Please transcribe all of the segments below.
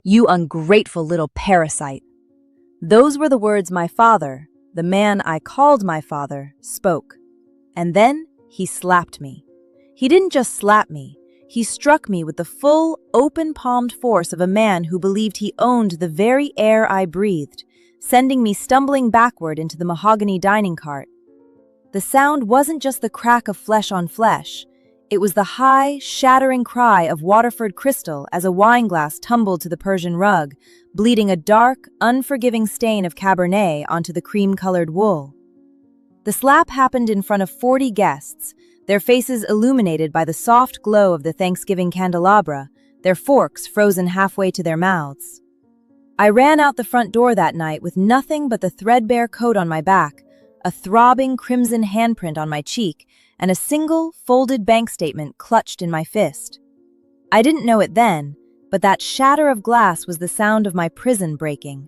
"You ungrateful little parasite." Those were the words my father, the man I called my father, spoke. And then he slapped me. He didn't just slap me. He struck me with the full, open-palmed force of a man who believed he owned the very air I breathed, sending me stumbling backward into the mahogany dining cart. The sound wasn't just the crack of flesh on flesh. It was the high, shattering cry of Waterford crystal as a wineglass tumbled to the Persian rug, bleeding a dark, unforgiving stain of Cabernet onto the cream-colored wool. The slap happened in front of 40 guests, their faces illuminated by the soft glow of the Thanksgiving candelabra, their forks frozen halfway to their mouths. I ran out the front door that night with nothing but the threadbare coat on my back, a throbbing crimson handprint on my cheek, and a single, folded bank statement clutched in my fist. I didn't know it then, but that shatter of glass was the sound of my prison breaking.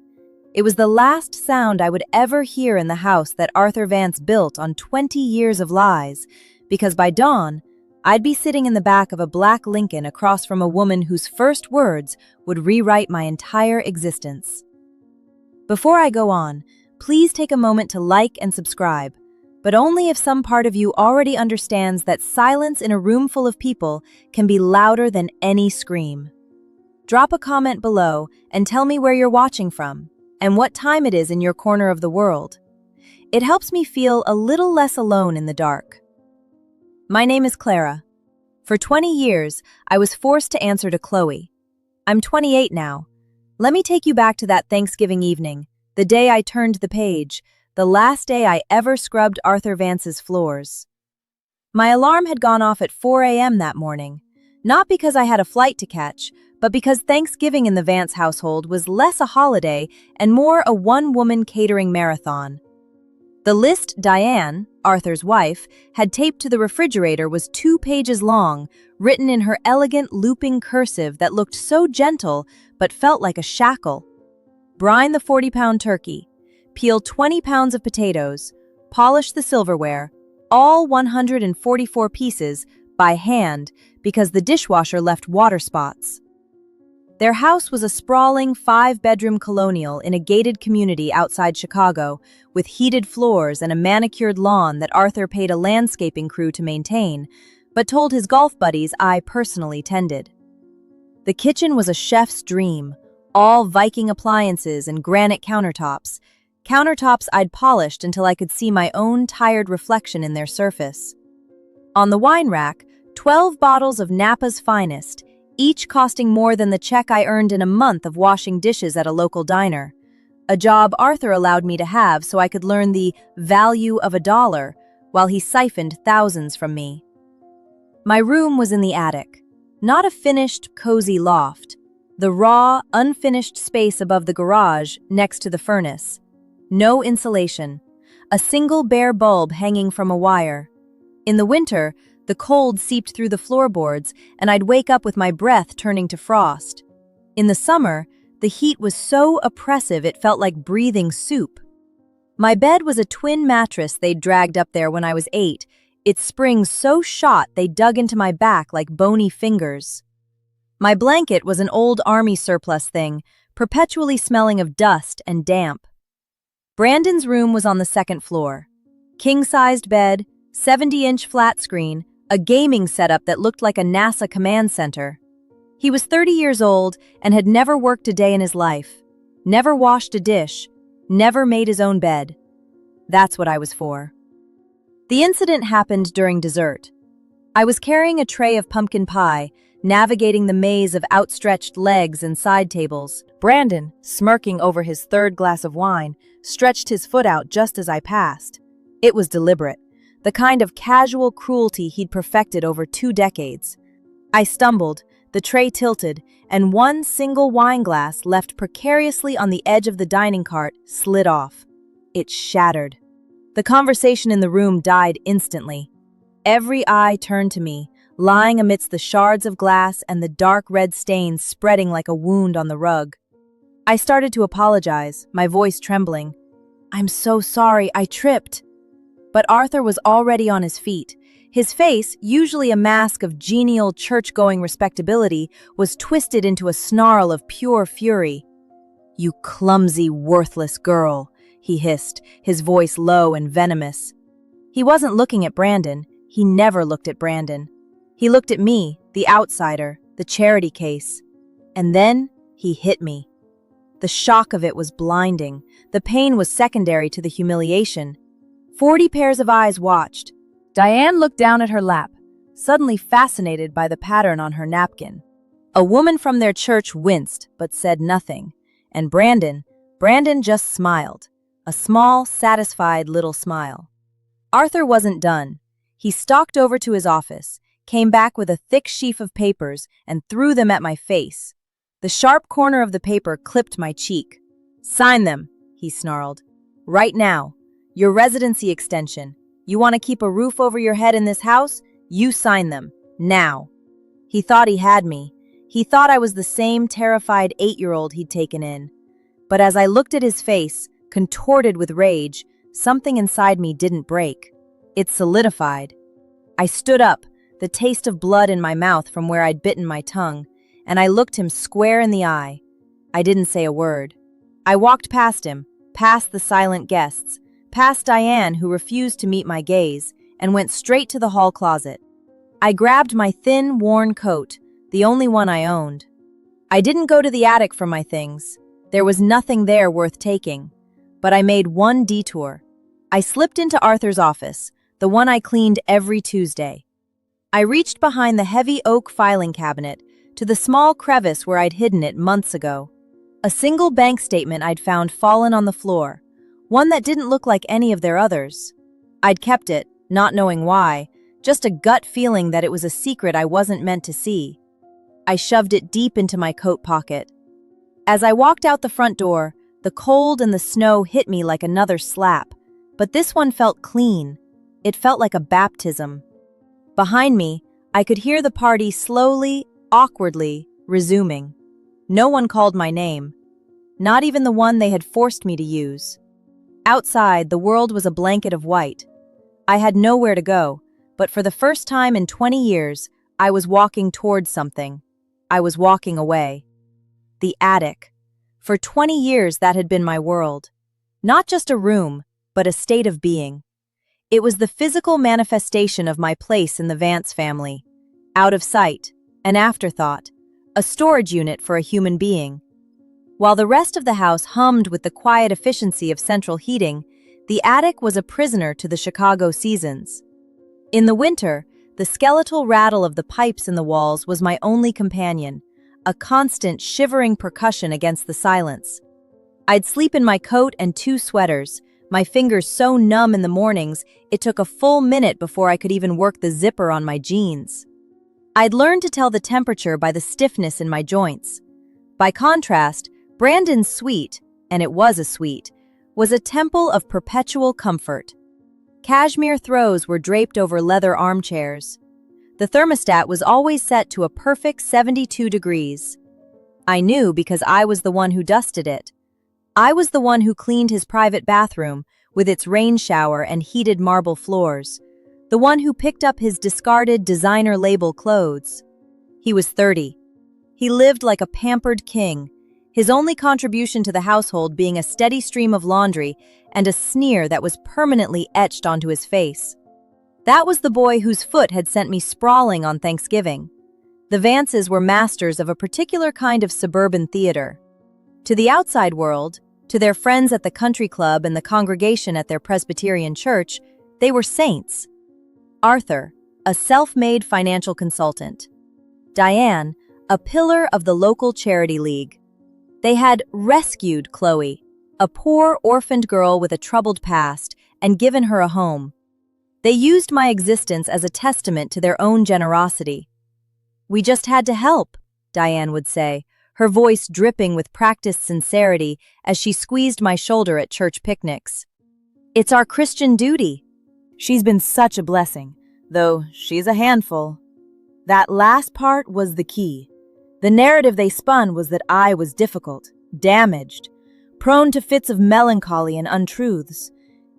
It was the last sound I would ever hear in the house that Arthur Vance built on 20 years of lies, because by dawn, I'd be sitting in the back of a black Lincoln across from a woman whose first words would rewrite my entire existence. Before I go on, please take a moment to like and subscribe, but only if some part of you already understands that silence in a room full of people can be louder than any scream. Drop a comment below and tell me where you're watching from and what time it is in your corner of the world. It helps me feel a little less alone in the dark. My name is Clara. For 20 years, I was forced to answer to Chloe. I'm 28 now. Let me take you back to that Thanksgiving evening, the day I turned the page, the last day I ever scrubbed Arthur Vance's floors. My alarm had gone off at 4 a.m. that morning, not because I had a flight to catch, but because Thanksgiving in the Vance household was less a holiday and more a one-woman catering marathon. The list Diane, Arthur's wife, had taped to the refrigerator was 2 pages long, written in her elegant looping cursive that looked so gentle but felt like a shackle. Brine the 40-pound turkey, peel 20 pounds of potatoes, polish the silverware, all 144 pieces, by hand because the dishwasher left water spots. Their house was a sprawling 5-bedroom colonial in a gated community outside Chicago, with heated floors and a manicured lawn that Arthur paid a landscaping crew to maintain, but told his golf buddies I personally tended. The kitchen was a chef's dream, all Viking appliances and granite countertops I'd polished until I could see my own tired reflection in their surface. On the wine rack, 12 bottles of Napa's finest, each costing more than the check I earned in a month of washing dishes at a local diner. A job Arthur allowed me to have so I could learn the value of $1 while he siphoned thousands from me. My room was in the attic, not a finished, cozy loft, the raw, unfinished space above the garage next to the furnace. No insulation, a single bare bulb hanging from a wire. In the winter, the cold seeped through the floorboards, and I'd wake up with my breath turning to frost. In the summer, the heat was so oppressive it felt like breathing soup. My bed was a twin mattress they'd dragged up there when I was 8, its springs so shot they dug into my back like bony fingers. My blanket was an old army surplus thing, perpetually smelling of dust and damp. Brandon's room was on the 2nd floor. King-sized bed, 70-inch flat screen, a gaming setup that looked like a NASA command center. He was 30 years old and had never worked a day in his life, never washed a dish, never made his own bed. That's what I was for. The incident happened during dessert. I was carrying a tray of pumpkin pie, navigating the maze of outstretched legs and side tables. Brandon, smirking over his 3rd glass of wine, stretched his foot out just as I passed. It was deliberate, the kind of casual cruelty he'd perfected over 2 decades. I stumbled, the tray tilted, and one single wine glass left precariously on the edge of the dining cart slid off. It shattered. The conversation in the room died instantly. Every eye turned to me, lying amidst the shards of glass and the dark red stains spreading like a wound on the rug. I started to apologize, my voice trembling. "I'm so sorry, I tripped." But Arthur was already on his feet, His face, usually a mask of genial church-going respectability, was twisted into a snarl of pure fury. "You clumsy, worthless girl," he hissed, his voice low and venomous. He wasn't looking at Brandon. He never looked at Brandon. He looked at me, the outsider, the charity case. And then he hit me. The shock of it was blinding. The pain was secondary to the humiliation. 40 pairs of eyes watched. Diane looked down at her lap, suddenly fascinated by the pattern on her napkin. A woman from their church winced, but said nothing. And Brandon just smiled. A small, satisfied little smile. Arthur wasn't done. He stalked over to his office, came back with a thick sheaf of papers, and threw them at my face. The sharp corner of the paper clipped my cheek. "Sign them," he snarled. "Right now. Your residency extension. You want to keep a roof over your head in this house? You sign them. Now." He thought he had me. He thought I was the same terrified 8-year-old he'd taken in. But as I looked at his face, contorted with rage, something inside me didn't break. It solidified. I stood up, the taste of blood in my mouth from where I'd bitten my tongue, and I looked him square in the eye. I didn't say a word. I walked past him, past the silent guests, past Diane, who refused to meet my gaze, and went straight to the hall closet. I grabbed my thin, worn coat, the only one I owned. I didn't go to the attic for my things. There was nothing there worth taking. But I made one detour. I slipped into Arthur's office, the one I cleaned every Tuesday. I reached behind the heavy oak filing cabinet to the small crevice where I'd hidden it months ago. A single bank statement I'd found fallen on the floor, one that didn't look like any of their others. I'd kept it, not knowing why, just a gut feeling that it was a secret I wasn't meant to see. I shoved it deep into my coat pocket. As I walked out the front door, the cold and the snow hit me like another slap, but this one felt clean. It felt like a baptism. Behind me, I could hear the party slowly, awkwardly, resuming. No one called my name, not even the one they had forced me to use. Outside, the world was a blanket of white. I had nowhere to go, but for the first time in 20 years, I was walking towards something. I was walking away. The attic. For 20 years, that had been my world. Not just a room, but a state of being. It was the physical manifestation of my place in the Vance family. Out of sight, an afterthought, a storage unit for a human being. While the rest of the house hummed with the quiet efficiency of central heating, the attic was a prisoner to the Chicago seasons. In the winter, the skeletal rattle of the pipes in the walls was my only companion, a constant shivering percussion against the silence. I'd sleep in my coat and 2 sweaters, my fingers so numb in the mornings it took a full minute before I could even work the zipper on my jeans. I'd learned to tell the temperature by the stiffness in my joints. By contrast, Brandon's suite, and it was a suite, was a temple of perpetual comfort. Cashmere throws were draped over leather armchairs. The thermostat was always set to a perfect 72 degrees. I knew because I was the one who dusted it. I was the one who cleaned his private bathroom with its rain shower and heated marble floors. The one who picked up his discarded designer label clothes. He was 30. He lived like a pampered king, his only contribution to the household being a steady stream of laundry and a sneer that was permanently etched onto his face. That was the boy whose foot had sent me sprawling on Thanksgiving. The Vances were masters of a particular kind of suburban theater. To the outside world, to their friends at the country club and the congregation at their Presbyterian church, they were saints. Arthur, a self-made financial consultant. Diane, a pillar of the local charity league. They had rescued Chloe, a poor orphaned girl with a troubled past, and given her a home. They used my existence as a testament to their own generosity. "We just had to help," Diane would say, her voice dripping with practiced sincerity as she squeezed my shoulder at church picnics. "It's our Christian duty." She's been such a blessing, though she's a handful. That last part was the key. The narrative they spun was that I was difficult, damaged, prone to fits of melancholy and untruths.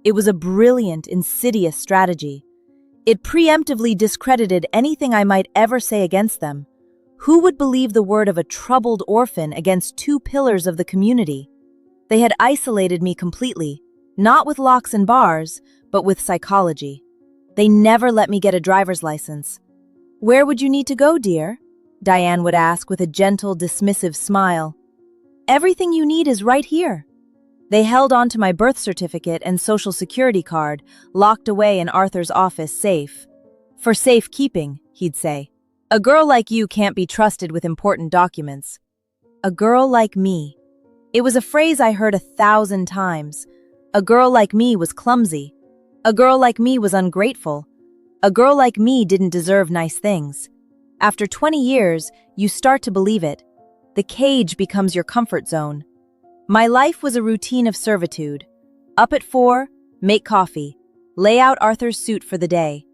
It was a brilliant, insidious strategy. It preemptively discredited anything I might ever say against them. Who would believe the word of a troubled orphan against two pillars of the community? They had isolated me completely, not with locks and bars, but with psychology. They never let me get a driver's license. "Where would you need to go, dear?" Diane would ask with a gentle, dismissive smile. "Everything you need is right here." They held on to my birth certificate and social security card, locked away in Arthur's office safe. "For safekeeping," he'd say. "A girl like you can't be trusted with important documents." A girl like me. It was a phrase I heard 1,000 times. A girl like me was clumsy. A girl like me was ungrateful. A girl like me didn't deserve nice things. After 20 years, you start to believe it. The cage becomes your comfort zone. My life was a routine of servitude. Up at 4, make coffee, lay out Arthur's suit for the day,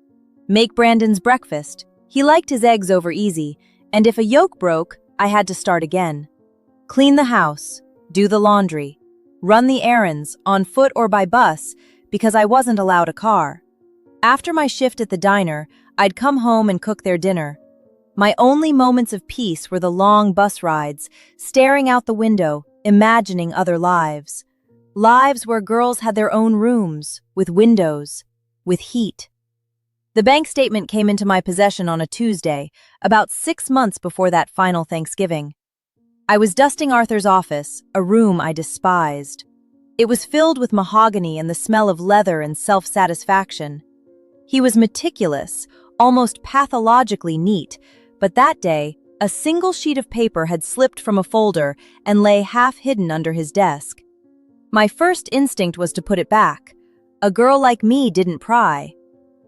make Brandon's breakfast. He liked his eggs over easy, and if a yolk broke, I had to start again. Clean the house, do the laundry, run the errands, on foot or by bus, because I wasn't allowed a car. After my shift at the diner, I'd come home and cook their dinner. My only moments of peace were the long bus rides, staring out the window, imagining other lives. Lives where girls had their own rooms, with windows, with heat. The bank statement came into my possession on a Tuesday, about 6 months before that final Thanksgiving. I was dusting Arthur's office, a room I despised. It was filled with mahogany and the smell of leather and self-satisfaction. He was meticulous, almost pathologically neat, but that day, a single sheet of paper had slipped from a folder and lay half hidden under his desk. My first instinct was to put it back. A girl like me didn't pry.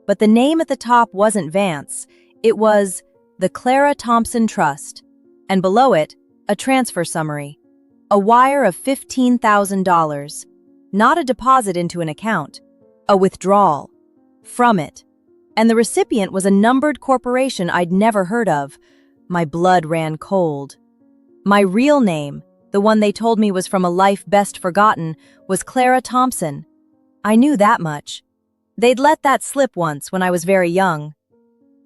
But the name at the top wasn't Vance. It was the Clara Thompson Trust, and below it, a transfer summary. A wire of $15,000. Not a deposit into an account. A withdrawal. From it. And the recipient was a numbered corporation I'd never heard of. My blood ran cold. My real name, the one they told me was from a life best forgotten, was Clara Thompson. I knew that much. They'd let that slip once when I was very young.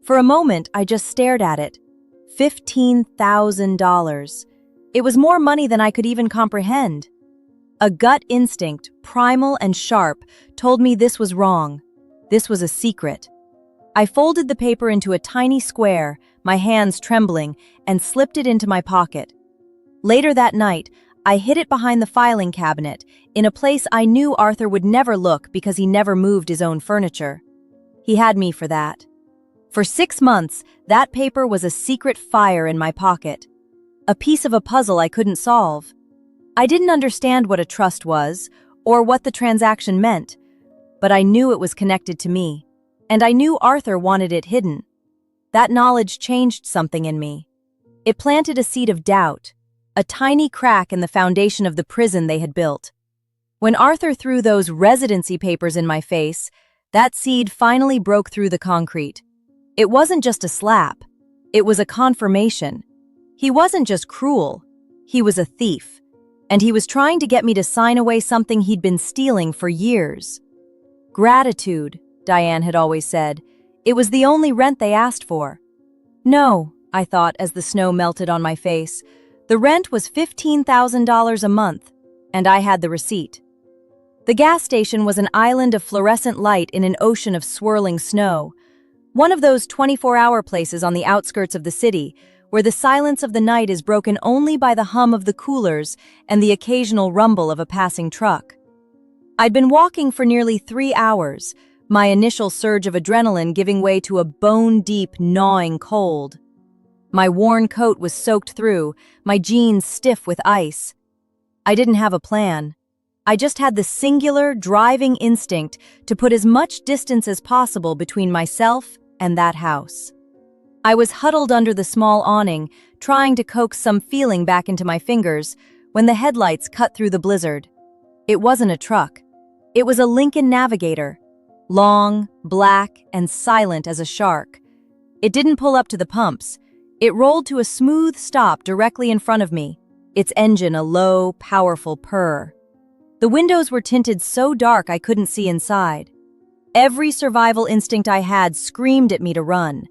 For a moment, I just stared at it. $15,000. It was more money than I could even comprehend. A gut instinct, primal and sharp, told me this was wrong. This was a secret. I folded the paper into a tiny square, my hands trembling, and slipped it into my pocket. Later that night, I hid it behind the filing cabinet, in a place I knew Arthur would never look because he never moved his own furniture. He had me for that. For 6 months, that paper was a secret fire in my pocket. A piece of a puzzle I couldn't solve. I didn't understand what a trust was, or what the transaction meant, but I knew it was connected to me, and I knew Arthur wanted it hidden. That knowledge changed something in me. It planted a seed of doubt, a tiny crack in the foundation of the prison they had built. When Arthur threw those residency papers in my face, that seed finally broke through the concrete. It wasn't just a slap. It was a confirmation. He wasn't just cruel. He was a thief. And he was trying to get me to sign away something he'd been stealing for years. Gratitude, Diane had always said. It was the only rent they asked for. No, I thought as the snow melted on my face. The rent was $15,000 a month, and I had the receipt. The gas station was an island of fluorescent light in an ocean of swirling snow. One of those 24-hour places on the outskirts of the city, where the silence of the night is broken only by the hum of the coolers and the occasional rumble of a passing truck. I'd been walking for nearly 3 hours, my initial surge of adrenaline giving way to a bone-deep, gnawing cold. My worn coat was soaked through, my jeans stiff with ice. I didn't have a plan. I just had the singular, driving instinct to put as much distance as possible between myself and that house. I was huddled under the small awning, trying to coax some feeling back into my fingers, when the headlights cut through the blizzard. It wasn't a truck. It was a Lincoln Navigator. Long, black, and silent as a shark. It didn't pull up to the pumps. It rolled to a smooth stop directly in front of me, its engine a low, powerful purr. The windows were tinted so dark I couldn't see inside. Every survival instinct I had screamed at me to run.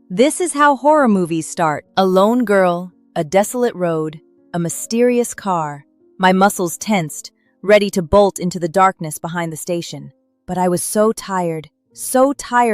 This is how horror movies start. A lone girl, a desolate road, a mysterious car. My muscles tensed, ready to bolt into the darkness behind the station. But I was so tired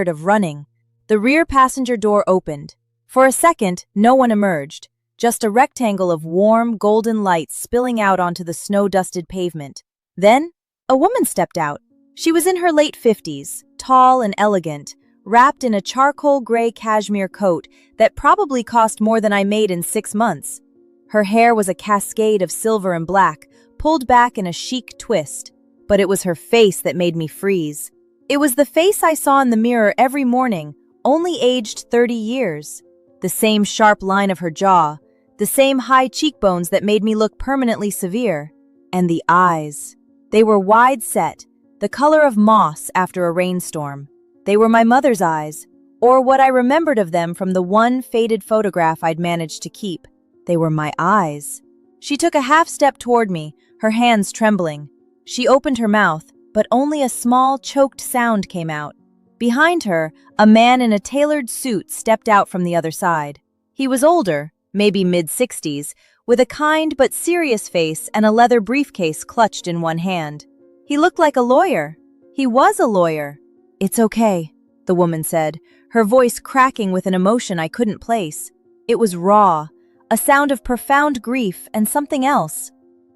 of running. The rear passenger door opened. For a second, no one emerged, just a rectangle of warm, golden light spilling out onto the snow-dusted pavement. Then, a woman stepped out. She was in her late 50s, tall and elegant, wrapped in a charcoal gray cashmere coat that probably cost more than I made in 6 months. Her hair was a cascade of silver and black, pulled back in a chic twist, but it was her face that made me freeze. It was the face I saw in the mirror every morning, only aged 30 years. The same sharp line of her jaw, the same high cheekbones that made me look permanently severe. And the eyes. They were wide set, the color of moss after a rainstorm. They were my mother's eyes, or what I remembered of them from the one faded photograph I'd managed to keep. They were my eyes. She took a half step toward me, her hands trembling. She opened her mouth, but only a small, choked sound came out. Behind her, a man in a tailored suit stepped out from the other side. He was older, maybe mid-60s, with a kind but serious face and a leather briefcase clutched in one hand. He looked like a lawyer. He was a lawyer. "It's okay," the woman said, her voice cracking with an emotion I couldn't place. It was raw, a sound of profound grief and something else.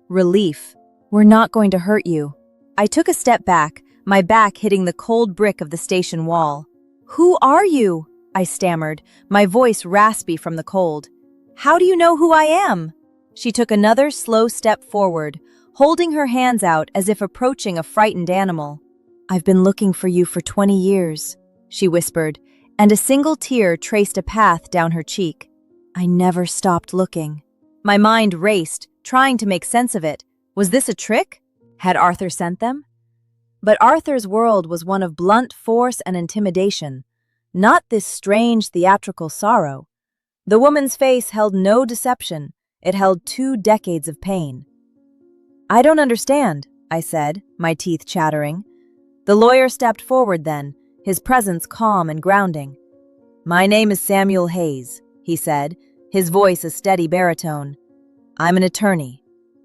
Relief. "We're not going to hurt you." I took a step back, my back hitting the cold brick of the station wall. "Who are you?" I stammered, my voice raspy from the cold. "How do you know who I am?" She took another slow step forward, holding her hands out as if approaching a frightened animal. "I've been looking for you for 20 years, she whispered, and a single tear traced a path down her cheek. "I never stopped looking." My mind raced, trying to make sense of it. Was this a trick? Had Arthur sent them? But Arthur's world was one of blunt force and intimidation, not this strange theatrical sorrow. The woman's face held no deception. It held 2 decades of pain. "I don't understand," I said, my teeth chattering. The lawyer stepped forward then, his presence calm and grounding. "My name is Samuel Hayes," he said, his voice a steady baritone. "I'm an attorney.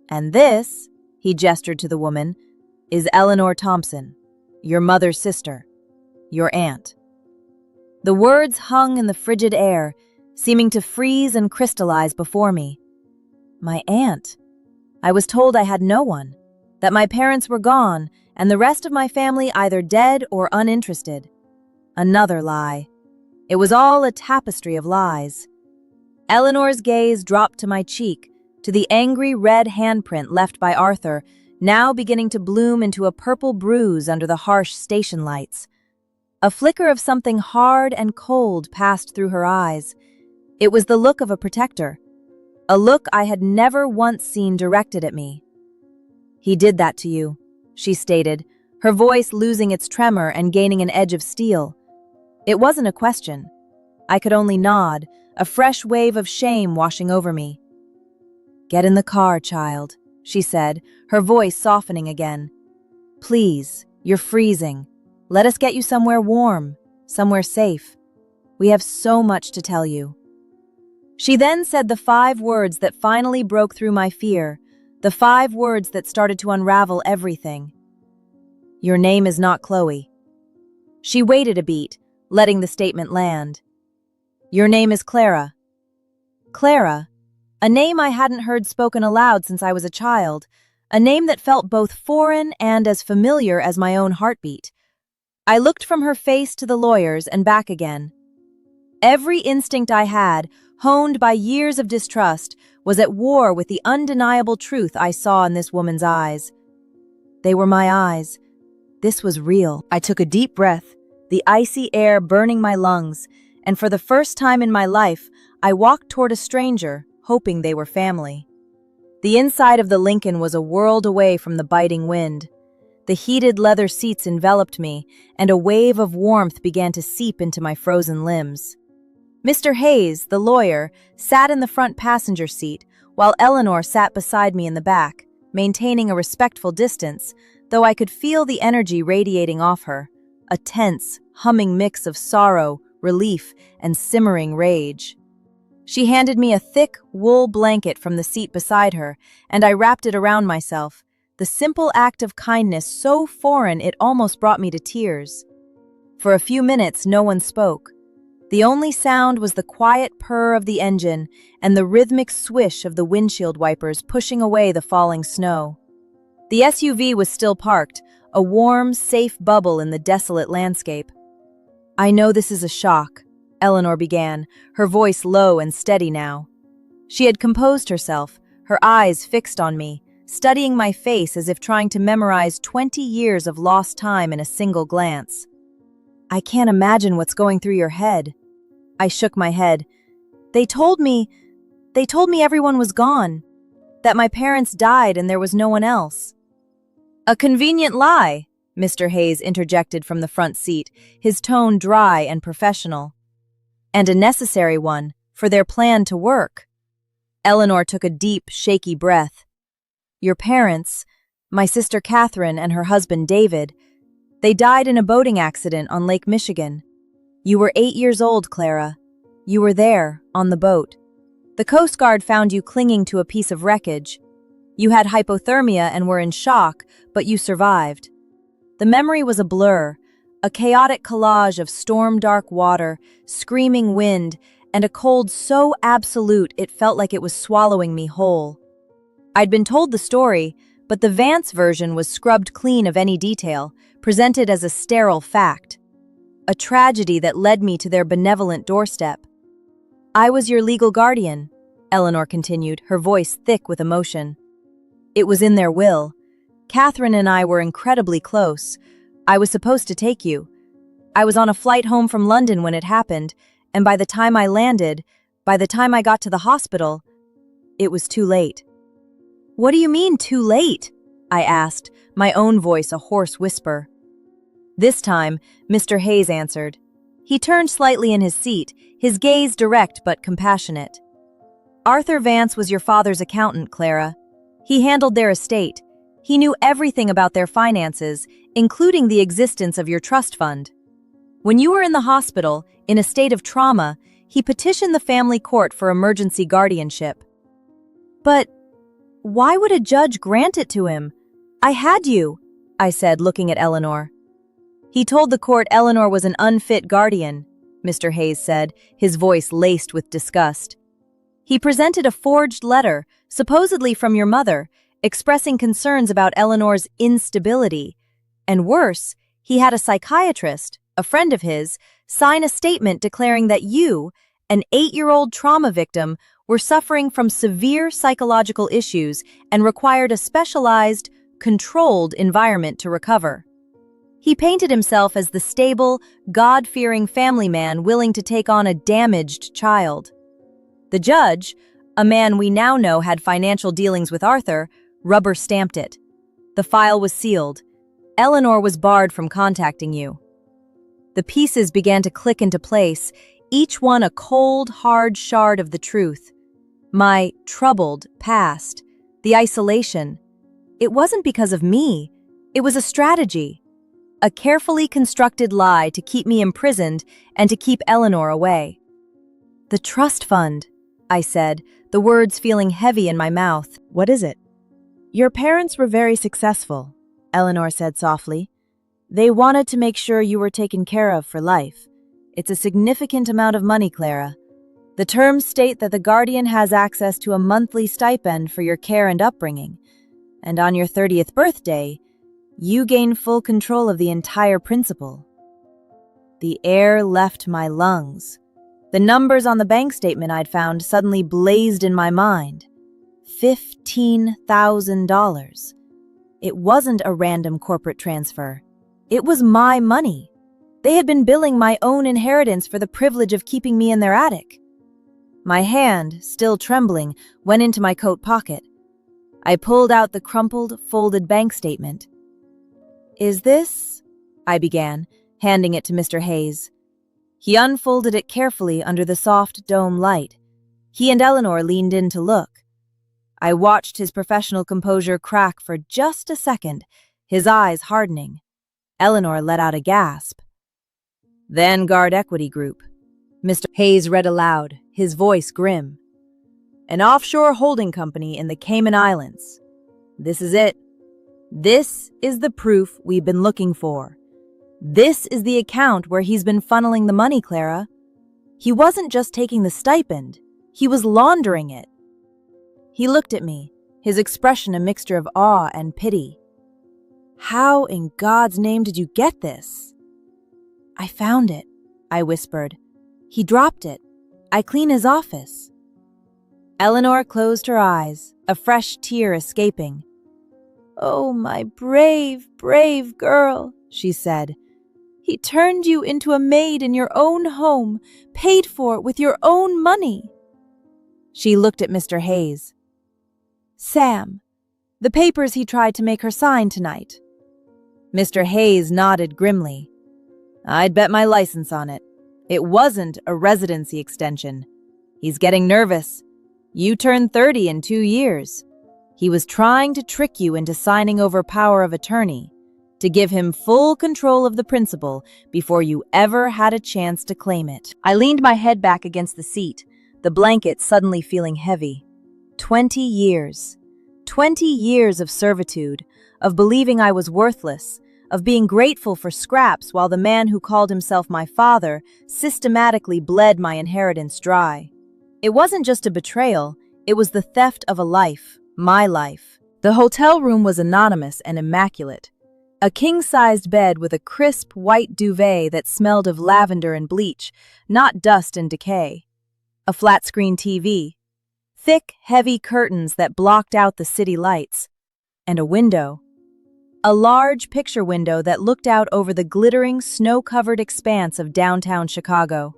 And this," he gestured to the woman, "is Eleanor Thompson, your mother's sister, your aunt." The words hung in the frigid air, seeming to freeze and crystallize before me. My aunt. I was told I had no one, that my parents were gone, and the rest of my family either dead or uninterested. Another lie. It was all a tapestry of lies. Eleanor's gaze dropped to my cheek, to the angry red handprint left by Arthur, now beginning to bloom into a purple bruise under the harsh station lights. A flicker of something hard and cold passed through her eyes. It was the look of a protector, a look I had never once seen directed at me. "He did that to you," she stated, her voice losing its tremor and gaining an edge of steel. It wasn't a question. I could only nod, a fresh wave of shame washing over me. "Get in the car, child," she said, her voice softening again. "Please, you're freezing. Let us get you somewhere warm, somewhere safe. We have so much to tell you." She then said the 5 words that finally broke through my fear, the 5 words that started to unravel everything. "Your name is not Chloe." She waited a beat, letting the statement land. "Your name is Clara." Clara, a name I hadn't heard spoken aloud since I was a child, a name that felt both foreign and as familiar as my own heartbeat. I looked from her face to the lawyer's and back again. Every instinct I had, honed by years of distrust, was at war with the undeniable truth I saw in this woman's eyes. They were my eyes. This was real. I took a deep breath, the icy air burning my lungs, and for the first time in my life, I walked toward a stranger, hoping they were family. The inside of the Lincoln was a world away from the biting wind. The heated leather seats enveloped me, and a wave of warmth began to seep into my frozen limbs. Mr. Hayes, the lawyer, sat in the front passenger seat, while Eleanor sat beside me in the back, maintaining a respectful distance, though I could feel the energy radiating off her, a tense, humming mix of sorrow, relief, and simmering rage. She handed me a thick wool blanket from the seat beside her, and I wrapped it around myself, the simple act of kindness so foreign it almost brought me to tears. For a few minutes, no one spoke. The only sound was the quiet purr of the engine and the rhythmic swish of the windshield wipers pushing away the falling snow. The SUV was still parked, a warm, safe bubble in the desolate landscape. "I know this is a shock," Eleanor began, her voice low and steady now. She had composed herself, her eyes fixed on me, studying my face as if trying to memorize 20 years of lost time in a single glance. "I can't imagine what's going through your head." I shook my head. They told me everyone was gone, that my parents died and there was no one else." "A convenient lie," Mr. Hayes interjected from the front seat, his tone dry and professional. "And a necessary one, for their plan to work." Eleanor took a deep, shaky breath. "Your parents, my sister Catherine and her husband David, they died in a boating accident on Lake Michigan. You were 8 years old, Clara. You were there, on the boat. The Coast Guard found you clinging to a piece of wreckage. You had hypothermia and were in shock, but you survived. The memory was a blur, a chaotic collage of storm-dark water, screaming wind, and a cold so absolute it felt like it was swallowing me whole. I'd been told the story, but the Vance version was scrubbed clean of any detail, presented as a sterile fact. A tragedy that led me to their benevolent doorstep. "I was your legal guardian," Eleanor continued, her voice thick with emotion. "It was in their will. Catherine and I were incredibly close. I was supposed to take you. I was on a flight home from London when it happened, and by the time I landed, by the time I got to the hospital, it was too late." "What do you mean, too late?" I asked, my own voice a hoarse whisper. This time, Mr. Hayes answered. He turned slightly in his seat, his gaze direct but compassionate. "Arthur Vance was your father's accountant, Clara. He handled their estate. He knew everything about their finances, including the existence of your trust fund. When you were in the hospital, in a state of trauma, he petitioned the family court for emergency guardianship." "But why would a judge grant it to him? I had you," I said, looking at Eleanor. "He told the court Eleanor was an unfit guardian," Mr. Hayes said, his voice laced with disgust. "He presented a forged letter, supposedly from your mother, expressing concerns about Eleanor's instability. And worse, he had a psychiatrist, a friend of his, sign a statement declaring that you, an 8-year-old trauma victim, were suffering from severe psychological issues and required a specialized, controlled environment to recover. He painted himself as the stable, God-fearing family man willing to take on a damaged child. The judge, a man we now know had financial dealings with Arthur, rubber-stamped it. The file was sealed. Eleanor was barred from contacting you." The pieces began to click into place, each one a cold, hard shard of the truth. My troubled past, the isolation. It wasn't because of me. It was a strategy. A carefully constructed lie to keep me imprisoned and to keep Eleanor away. "The trust fund," I said, the words feeling heavy in my mouth. "What is it?" "Your parents were very successful," Eleanor said softly. "They wanted to make sure you were taken care of for life. It's a significant amount of money, Clara. The terms state that the guardian has access to a monthly stipend for your care and upbringing. And on your 30th birthday, you gain full control of the entire principal." The air left my lungs. The numbers on the bank statement I'd found suddenly blazed in my mind. $15,000. It wasn't a random corporate transfer. It was my money. They had been billing my own inheritance for the privilege of keeping me in their attic. My hand, still trembling, went into my coat pocket. I pulled out the crumpled, folded bank statement. "Is this?" I began, handing it to Mr. Hayes. He unfolded it carefully under the soft dome light. He and Eleanor leaned in to look. I watched his professional composure crack for just a second, his eyes hardening. Eleanor let out a gasp. Vanguard Equity Group. Mr. Hayes read aloud, his voice grim. An offshore holding company in the Cayman Islands. This is it. This is the proof we've been looking for. This is the account where he's been funneling the money, Clara. He wasn't just taking the stipend, he was laundering it. He looked at me, his expression a mixture of awe and pity. How in God's name did you get this? I found it, I whispered. He dropped it. I clean his office. Eleanor closed her eyes, a fresh tear escaping. Oh, my brave, brave girl, she said. He turned you into a maid in your own home, paid for with your own money. She looked at Mr. Hayes. Sam, the papers he tried to make her sign tonight. Mr. Hayes nodded grimly. I'd bet my license on it. It wasn't a residency extension. He's getting nervous. You turn 30 in 2 years. He was trying to trick you into signing over power of attorney, to give him full control of the principal before you ever had a chance to claim it. I leaned my head back against the seat, the blanket suddenly feeling heavy. 20 years. 20 years of servitude, of believing I was worthless, of being grateful for scraps while the man who called himself my father systematically bled my inheritance dry. It wasn't just a betrayal, it was the theft of a life, my life. The hotel room was anonymous and immaculate. A king-sized bed with a crisp white duvet that smelled of lavender and bleach, not dust and decay. A flat-screen TV. Thick, heavy curtains that blocked out the city lights. And a window. A large picture window that looked out over the glittering, snow-covered expanse of downtown Chicago.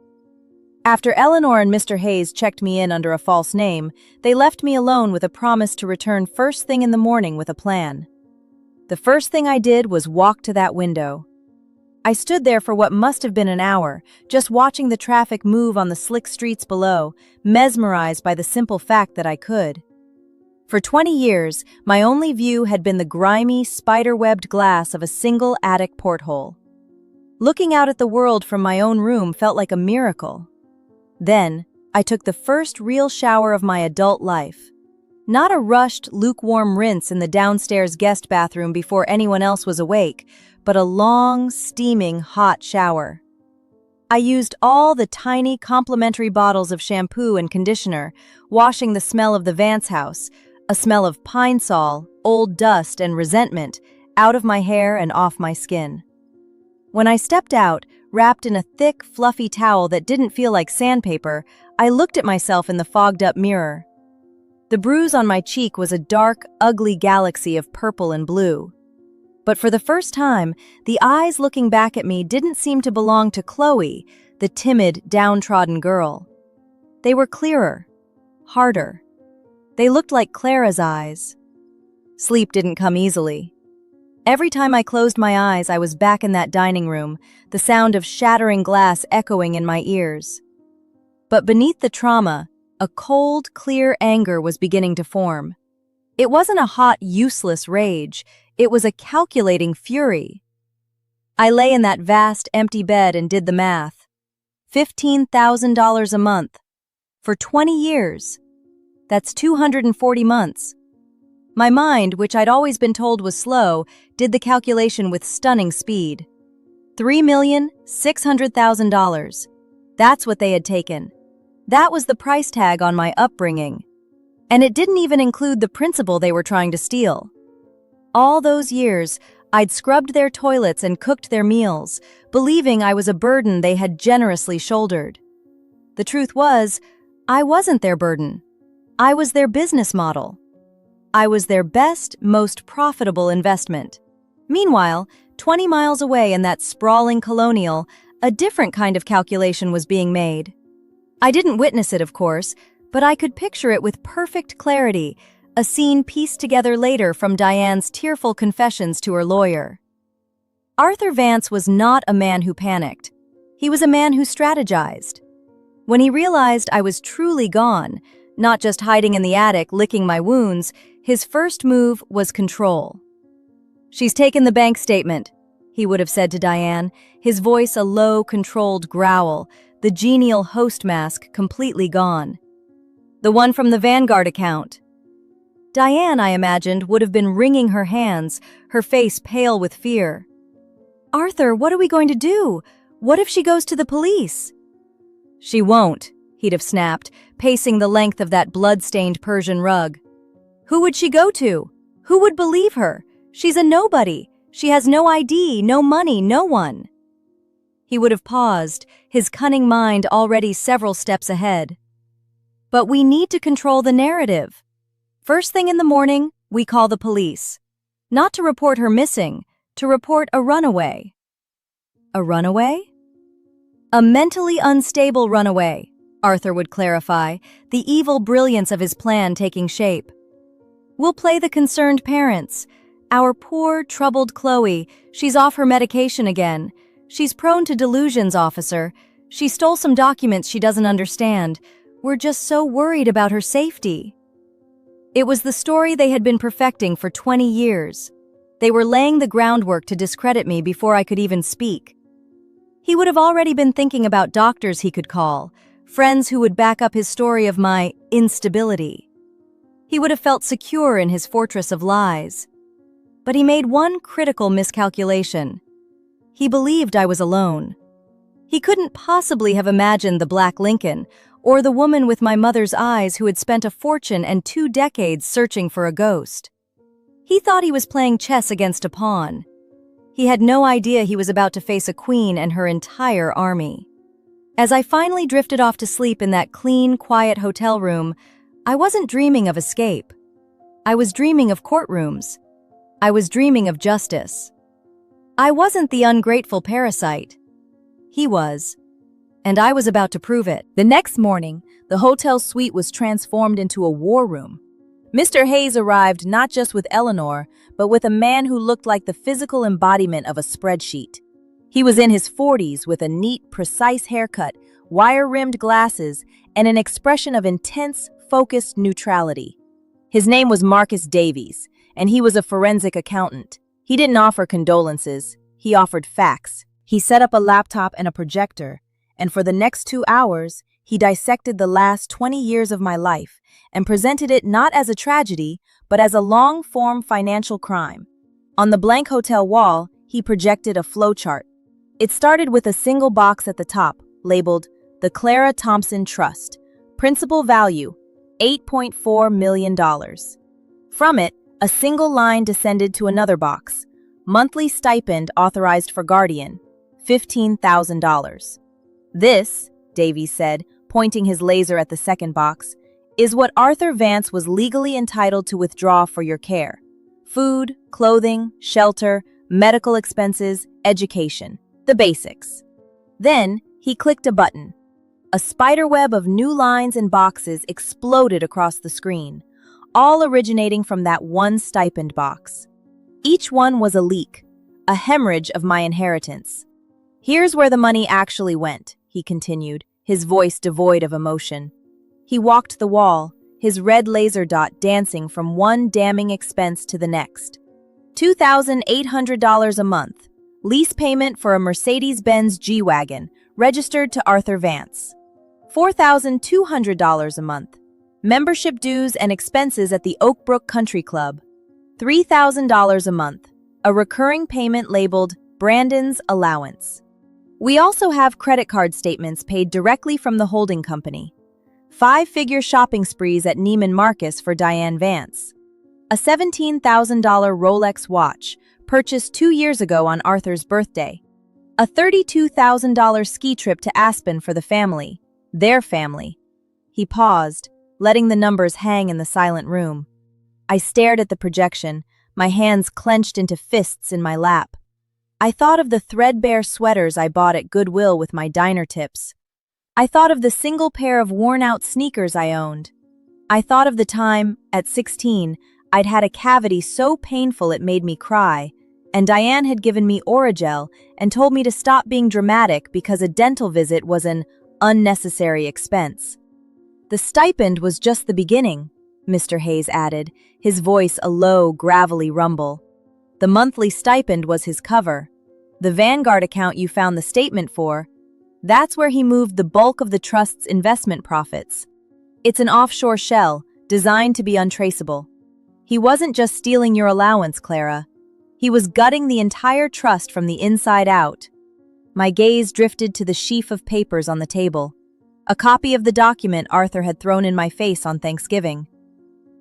After Eleanor and Mr. Hayes checked me in under a false name, they left me alone with a promise to return first thing in the morning with a plan. The first thing I did was walk to that window. I stood there for what must have been an hour, just watching the traffic move on the slick streets below, mesmerized by the simple fact that I could. For 20 years, my only view had been the grimy, spider-webbed glass of a single attic porthole. Looking out at the world from my own room felt like a miracle. Then, I took the first real shower of my adult life. Not a rushed, lukewarm rinse in the downstairs guest bathroom before anyone else was awake, but a long, steaming, hot shower. I used all the tiny, complimentary bottles of shampoo and conditioner, washing the smell of the Vance house, a smell of pine sol, old dust, and resentment, out of my hair and off my skin. When I stepped out, wrapped in a thick, fluffy towel that didn't feel like sandpaper, I looked at myself in the fogged-up mirror. The bruise on my cheek was a dark, ugly galaxy of purple and blue. But for the first time, the eyes looking back at me didn't seem to belong to Chloe, the timid, downtrodden girl. They were clearer, harder. They looked like Clara's eyes. Sleep didn't come easily. Every time I closed my eyes, I was back in that dining room, the sound of shattering glass echoing in my ears. But beneath the trauma, a cold, clear anger was beginning to form. It wasn't a hot, useless rage. It was a calculating fury. I lay in that vast, empty bed and did the math. $15,000 a month. For 20 years. That's 240 months. My mind, which I'd always been told was slow, did the calculation with stunning speed. $3,600,000. That's what they had taken. That was the price tag on my upbringing. And it didn't even include the principal they were trying to steal. All those years, I'd scrubbed their toilets and cooked their meals, believing I was a burden they had generously shouldered. The truth was, I wasn't their burden. I was their business model. I was their best, most profitable investment. Meanwhile, 20 miles away in that sprawling colonial, a different kind of calculation was being made. I didn't witness it, of course, but I could picture it with perfect clarity, a scene pieced together later from Diane's tearful confessions to her lawyer. Arthur Vance was not a man who panicked. He was a man who strategized. When he realized I was truly gone, not just hiding in the attic licking my wounds, his first move was control. "She's taken the bank statement," he would have said to Diane, his voice a low, controlled growl, the genial host mask completely gone. The one from the Vanguard account. Diane, I imagined, would have been wringing her hands, her face pale with fear. Arthur, what are we going to do? What if she goes to the police? She won't, he'd have snapped, pacing the length of that blood-stained Persian rug. Who would she go to? Who would believe her? She's a nobody. She has no ID, no money, no one. He would have paused, his cunning mind already several steps ahead. But we need to control the narrative. First thing in the morning, we call the police. Not to report her missing, to report a runaway. A runaway? A mentally unstable runaway, Arthur would clarify, the evil brilliance of his plan taking shape. We'll play the concerned parents. Our poor, troubled Chloe, she's off her medication again. She's prone to delusions, officer. She stole some documents she doesn't understand. We're just so worried about her safety. It was the story they had been perfecting for 20 years. They were laying the groundwork to discredit me before I could even speak. He would have already been thinking about doctors he could call, friends who would back up his story of my instability. He would have felt secure in his fortress of lies. But he made one critical miscalculation. He believed I was alone. He couldn't possibly have imagined the Black Lincoln, or the woman with my mother's eyes who had spent a fortune and 2 decades searching for a ghost. He thought he was playing chess against a pawn. He had no idea he was about to face a queen and her entire army. As I finally drifted off to sleep in that clean, quiet hotel room, I wasn't dreaming of escape. I was dreaming of courtrooms. I was dreaming of justice. I wasn't the ungrateful parasite. He was. And I was about to prove it. The next morning, the hotel suite was transformed into a war room. Mr. Hayes arrived not just with Eleanor, but with a man who looked like the physical embodiment of a spreadsheet. He was in his 40s with a neat, precise haircut, wire-rimmed glasses, and an expression of intense, focused neutrality. His name was Marcus Davies, and he was a forensic accountant. He didn't offer condolences, he offered facts. He set up a laptop and a projector, and for the next 2 hours, he dissected the last 20 years of my life and presented it not as a tragedy, but as a long-form financial crime. On the blank hotel wall, he projected a flowchart. It started with a single box at the top, labeled the Clara Thompson Trust. Principal value, $8.4 million. From it, a single line descended to another box. Monthly stipend authorized for guardian, $15,000. This, Davies said, pointing his laser at the second box, is what Arthur Vance was legally entitled to withdraw for your care. Food, clothing, shelter, medical expenses, education. The basics. Then, he clicked a button. A spiderweb of new lines and boxes exploded across the screen, all originating from that one stipend box. Each one was a leak, a hemorrhage of my inheritance. Here's where the money actually went, he continued, his voice devoid of emotion. He walked the wall, his red laser dot dancing from one damning expense to the next. $2,800 a month. Lease payment for a Mercedes-Benz G-Wagon, registered to Arthur Vance. $4,200 a month. Membership dues and expenses at the Oak Brook Country Club. $3,000 a month. A recurring payment labeled Brandon's Allowance. We also have credit card statements paid directly from the holding company. 5-figure shopping sprees at Neiman Marcus for Diane Vance. A $17,000 Rolex watch, purchased 2 years ago on Arthur's birthday. A $32,000 ski trip to Aspen for the family, their family. He paused, letting the numbers hang in the silent room. I stared at the projection, my hands clenched into fists in my lap. I thought of the threadbare sweaters I bought at Goodwill with my diner tips. I thought of the single pair of worn-out sneakers I owned. I thought of the time, at 16, I'd had a cavity so painful it made me cry, and Diane had given me Oragel and told me to stop being dramatic because a dental visit was an unnecessary expense. The stipend was just the beginning, Mr. Hayes added, his voice a low, gravelly rumble. The monthly stipend was his cover. The Vanguard account you found the statement for, that's where he moved the bulk of the trust's investment profits. It's an offshore shell, designed to be untraceable. He wasn't just stealing your allowance, Clara. He was gutting the entire trust from the inside out. My gaze drifted to the sheaf of papers on the table, a copy of the document Arthur had thrown in my face on Thanksgiving.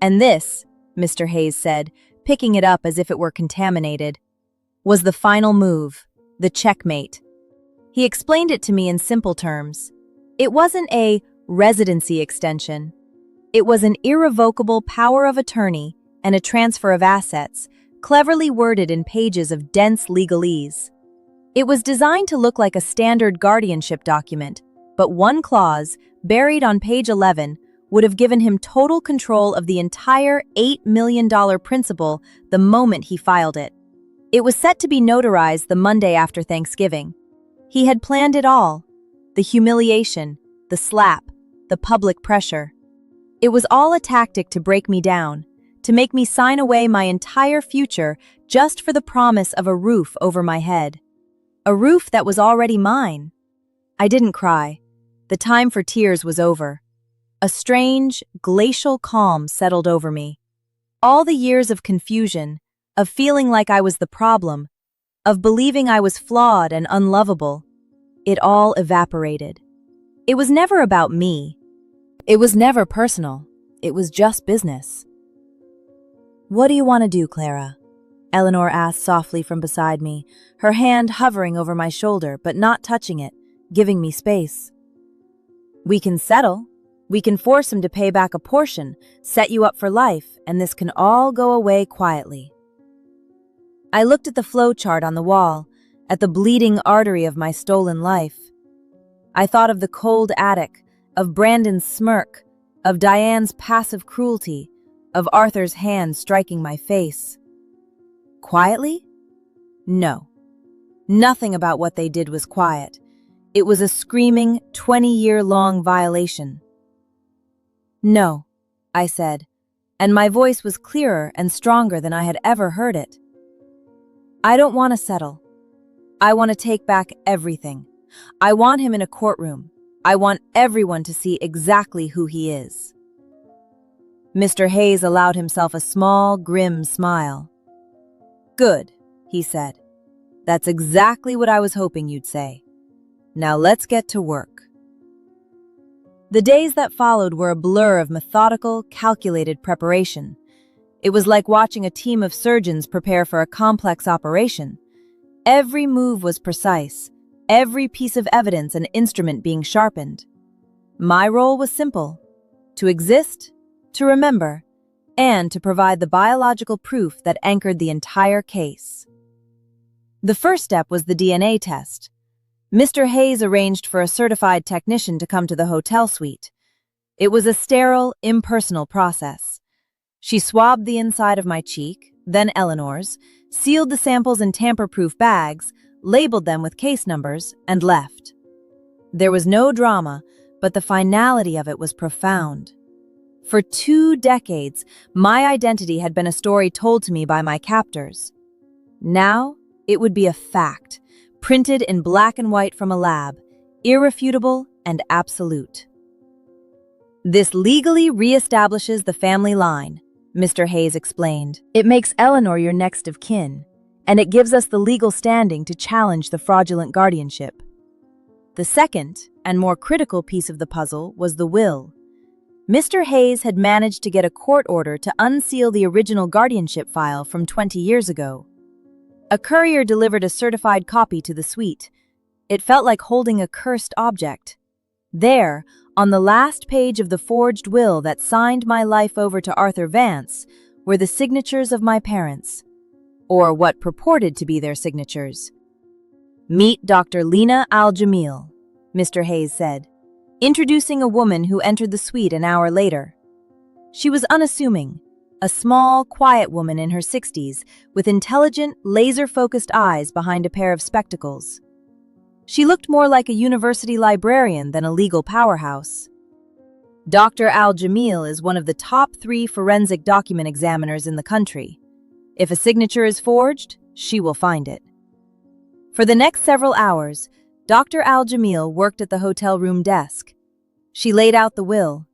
And this, Mr. Hayes said, picking it up as if it were contaminated, was the final move, the checkmate. He explained it to me in simple terms. It wasn't a residency extension. It was an irrevocable power of attorney and a transfer of assets, cleverly worded in pages of dense legalese. It was designed to look like a standard guardianship document, but one clause, buried on page 11, would have given him total control of the entire $8 million principal the moment he filed it. It was set to be notarized the Monday after Thanksgiving. He had planned it all. The humiliation, the slap, the public pressure. It was all a tactic to break me down, to make me sign away my entire future just for the promise of a roof over my head. A roof that was already mine. I didn't cry. The time for tears was over. A strange, glacial calm settled over me. All the years of confusion, of feeling like I was the problem, of believing I was flawed and unlovable, it all evaporated. It was never about me. It was never personal. It was just business. "What do you want to do, Clara?" Eleanor asked softly from beside me, her hand hovering over my shoulder but not touching it, giving me space. "We can settle. We can force him to pay back a portion, set you up for life, and this can all go away quietly." I looked at the flow chart on the wall, at the bleeding artery of my stolen life. I thought of the cold attic, of Brandon's smirk, of Diane's passive cruelty, of Arthur's hand striking my face. Quietly? No. Nothing about what they did was quiet. It was a screaming, 20-year-long violation. "No," I said, and my voice was clearer and stronger than I had ever heard it. "I don't want to settle. I want to take back everything. I want him in a courtroom. I want everyone to see exactly who he is." Mr. Hayes allowed himself a small, grim smile. "Good," he said. "That's exactly what I was hoping you'd say. Now let's get to work." The days that followed were a blur of methodical, calculated preparation. It was like watching a team of surgeons prepare for a complex operation. Every move was precise, every piece of evidence and instrument being sharpened. My role was simple: to exist, to remember, and to provide the biological proof that anchored the entire case. The first step was the DNA test. Mr. Hayes arranged for a certified technician to come to the hotel suite. It was a sterile, impersonal process. She swabbed the inside of my cheek, then Eleanor's, sealed the samples in tamper-proof bags, labeled them with case numbers, and left. There was no drama, but the finality of it was profound. For 2 decades, my identity had been a story told to me by my captors. Now, it would be a fact, printed in black and white from a lab, irrefutable and absolute. "This legally reestablishes the family line," Mr. Hayes explained. "It makes Eleanor your next of kin, and it gives us the legal standing to challenge the fraudulent guardianship." The second, and more critical piece of the puzzle was the will. Mr. Hayes had managed to get a court order to unseal the original guardianship file from 20 years ago. A courier delivered a certified copy to the suite. It felt like holding a cursed object. There, on the last page of the forged will that signed my life over to Arthur Vance, were the signatures of my parents, or what purported to be their signatures. "Meet Dr. Lena Al-Jamil," Mr. Hayes said, introducing a woman who entered the suite an hour later. She was unassuming, a small, quiet woman in her 60s, with intelligent, laser-focused eyes behind a pair of spectacles. She looked more like a university librarian than a legal powerhouse. Dr. Al-Jamil is one of the top 3 forensic document examiners in the country. If a signature is forged, she will find it. For the next several hours, Dr. Al-Jamil worked at the hotel room desk. She laid out the will.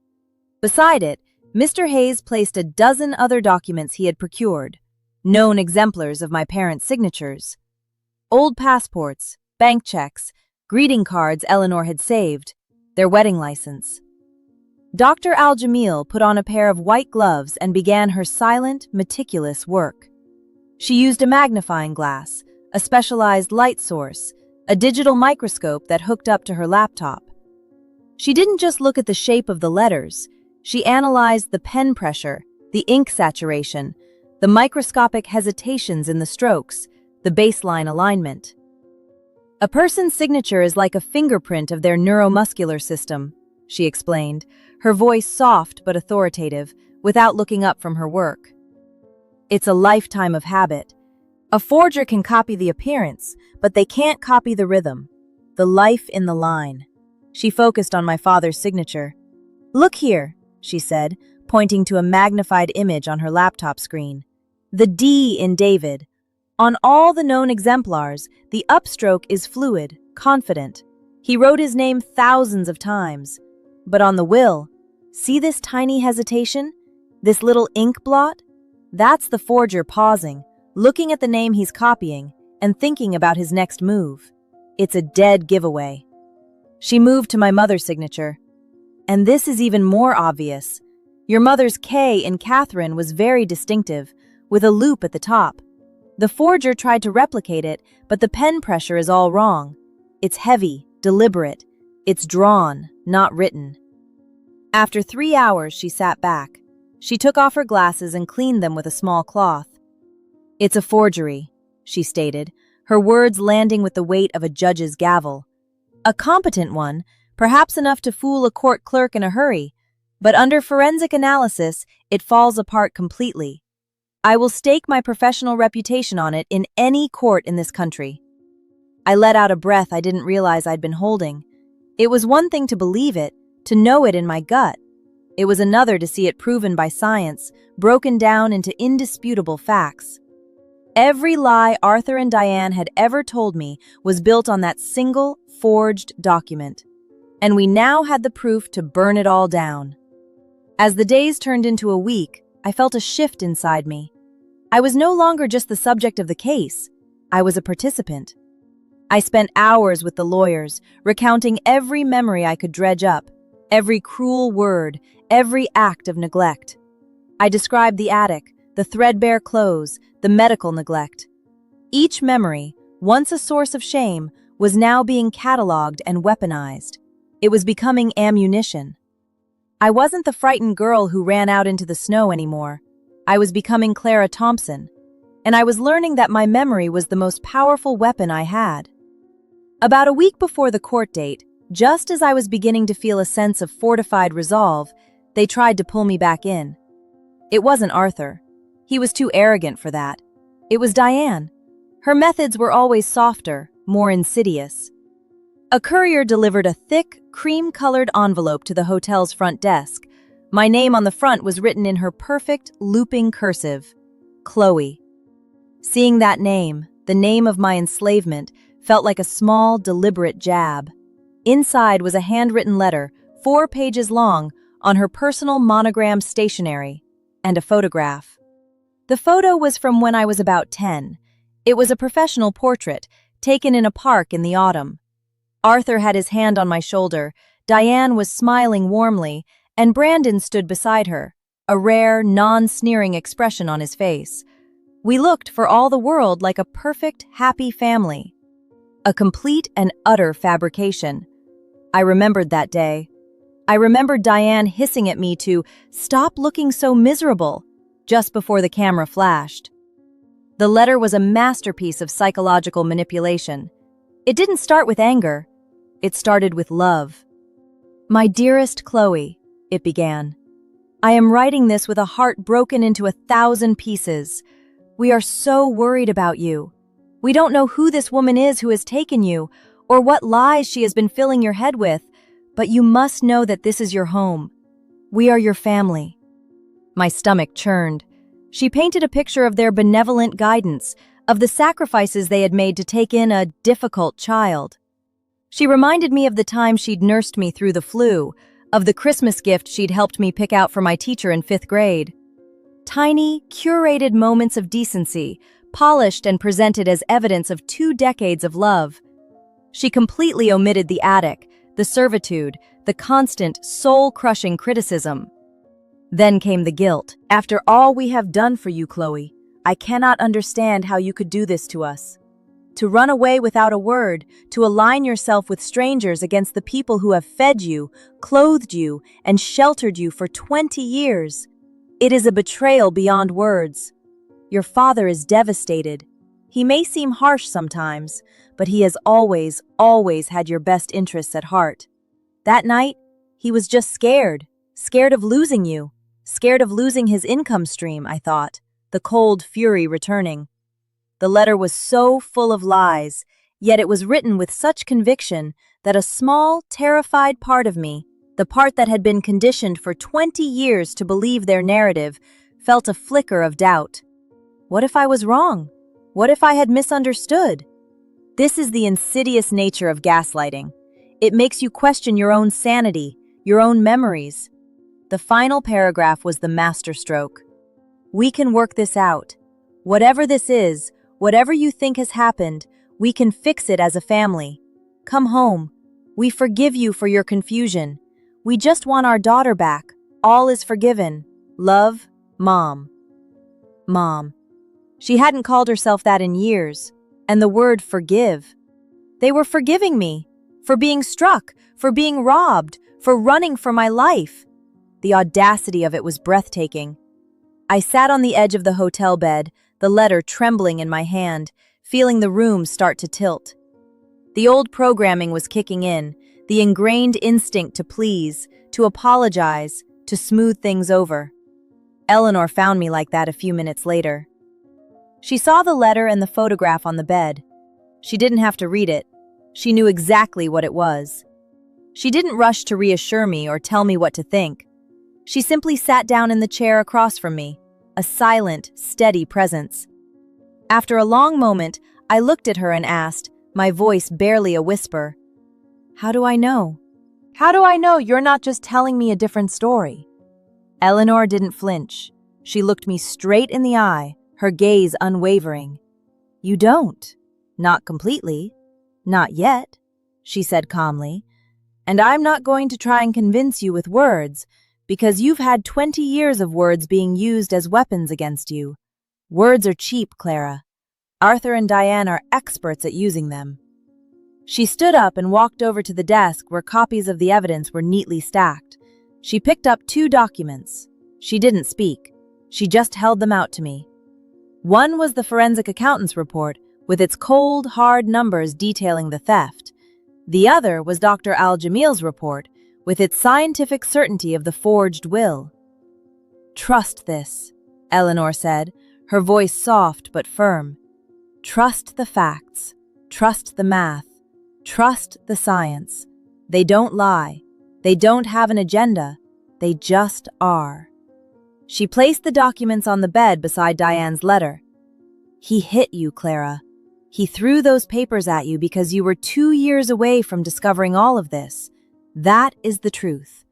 Beside it, Mr. Hayes placed a dozen other documents he had procured, known exemplars of my parents' signatures. Old passports, bank checks, greeting cards Eleanor had saved, their wedding license. Dr. Al-Jamil put on a pair of white gloves and began her silent, meticulous work. She used a magnifying glass, a specialized light source, a digital microscope that hooked up to her laptop. She didn't just look at the shape of the letters, she analyzed the pen pressure, the ink saturation, the microscopic hesitations in the strokes, the baseline alignment. A person's signature is like a fingerprint of their neuromuscular system, she explained, her voice soft but authoritative, without looking up from her work. It's a lifetime of habit. A forger can copy the appearance, but they can't copy the rhythm, the life in the line. She focused on my father's signature. "Look here," she said, pointing to a magnified image on her laptop screen. "The D in David. On all the known exemplars, the upstroke is fluid, confident. He wrote his name thousands of times. But on the will, see this tiny hesitation? This little ink blot? That's the forger pausing, looking at the name he's copying, and thinking about his next move. It's a dead giveaway." She moved to my mother's signature. "And this is even more obvious. Your mother's K in Catherine was very distinctive, with a loop at the top. The forger tried to replicate it, but the pen pressure is all wrong. It's heavy, deliberate. It's drawn, not written." After 3 hours, she sat back. She took off her glasses and cleaned them with a small cloth. "It's a forgery," she stated, her words landing with the weight of a judge's gavel. "A competent one, perhaps enough to fool a court clerk in a hurry, but under forensic analysis, it falls apart completely. I will stake my professional reputation on it in any court in this country." I let out a breath I didn't realize I'd been holding. It was one thing to believe it, to know it in my gut. It was another to see it proven by science, broken down into indisputable facts. Every lie Arthur and Diane had ever told me was built on that single, forged document. And we now had the proof to burn it all down. As the days turned into a week, I felt a shift inside me. I was no longer just the subject of the case. I was a participant. I spent hours with the lawyers, recounting every memory I could dredge up, every cruel word, every act of neglect. I described the attic, the threadbare clothes, the medical neglect. Each memory, once a source of shame, was now being cataloged and weaponized. It was becoming ammunition. I wasn't the frightened girl who ran out into the snow anymore. I was becoming Clara Thompson, and I was learning that my memory was the most powerful weapon I had. About a week before the court date, just as I was beginning to feel a sense of fortified resolve, they tried to pull me back in. It wasn't Arthur. He was too arrogant for that. It was Diane. Her methods were always softer, more insidious. A courier delivered a thick, cream-colored envelope to the hotel's front desk. My name on the front was written in her perfect, looping cursive, Chloe. Seeing that name, the name of my enslavement, felt like a small, deliberate jab. Inside was a handwritten letter, 4 pages long, on her personal monogram stationery, and a photograph. The photo was from when I was about 10. It was a professional portrait, taken in a park in the autumn. Arthur had his hand on my shoulder, Diane was smiling warmly, and Brandon stood beside her, a rare, non-sneering expression on his face. We looked for all the world like a perfect, happy family. A complete and utter fabrication. I remembered that day. I remembered Diane hissing at me to stop looking so miserable just before the camera flashed. The letter was a masterpiece of psychological manipulation. It didn't start with anger. It started with love. "My dearest Chloe," it began. "I am writing this with a heart broken into 1,000 pieces. We are so worried about you. We don't know who this woman is who has taken you, or what lies she has been filling your head with, but you must know that this is your home. We are your family." My stomach churned. She painted a picture of their benevolent guidance, of the sacrifices they had made to take in a difficult child. She reminded me of the time she'd nursed me through the flu, of the Christmas gift she'd helped me pick out for my teacher in 5th grade. Tiny, curated moments of decency, polished and presented as evidence of 2 decades of love. She completely omitted the attic, the servitude, the constant, soul-crushing criticism. Then came the guilt. After all we have done for you, Chloe, I cannot understand how you could do this to us. To run away without a word, to align yourself with strangers against the people who have fed you, clothed you, and sheltered you for 20 years. It is a betrayal beyond words. Your father is devastated. He may seem harsh sometimes, but he has always had your best interests at heart. That night, he was just scared of losing you, scared of losing his income stream, I thought, the cold fury returning. The letter was so full of lies, yet it was written with such conviction that a small, terrified part of me, the part that had been conditioned for 20 years to believe their narrative, felt a flicker of doubt. What if I was wrong? What if I had misunderstood? This is the insidious nature of gaslighting. It makes you question your own sanity, your own memories. The final paragraph was the masterstroke. We can work this out. Whatever this is, whatever you think has happened, we can fix it as a family. Come home. We forgive you for your confusion. We just want our daughter back. All is forgiven. Love, Mom. Mom. She hadn't called herself that in years. And the word forgive. They were forgiving me. For being struck. For being robbed. For running for my life. The audacity of it was breathtaking. I sat on the edge of the hotel bed, the letter trembling in my hand, feeling the room start to tilt. The old programming was kicking in, the ingrained instinct to please, to apologize, to smooth things over. Eleanor found me like that a few minutes later. She saw the letter and the photograph on the bed. She didn't have to read it. She knew exactly what it was. She didn't rush to reassure me or tell me what to think. She simply sat down in the chair across from me, a silent, steady presence. After a long moment, I looked at her and asked, my voice barely a whisper, "How do I know? How do I know you're not just telling me a different story?" Eleanor didn't flinch. She looked me straight in the eye, her gaze unwavering. "You don't. Not completely. Not yet," she said calmly. "And I'm not going to try and convince you with words, because you've had 20 years of words being used as weapons against you. Words are cheap, Clara. Arthur and Diane are experts at using them." She stood up and walked over to the desk where copies of the evidence were neatly stacked. She picked up 2 documents. She didn't speak. She just held them out to me. One was the forensic accountant's report, with its cold, hard numbers detailing the theft. The other was Dr. Al-Jamil's report, with its scientific certainty of the forged will. "Trust this," Eleanor said, her voice soft but firm. "Trust the facts. Trust the math. Trust the science. They don't lie. They don't have an agenda. They just are." She placed the documents on the bed beside Diane's letter. "He hit you, Clara. He threw those papers at you because you were 2 years away from discovering all of this. That is the truth.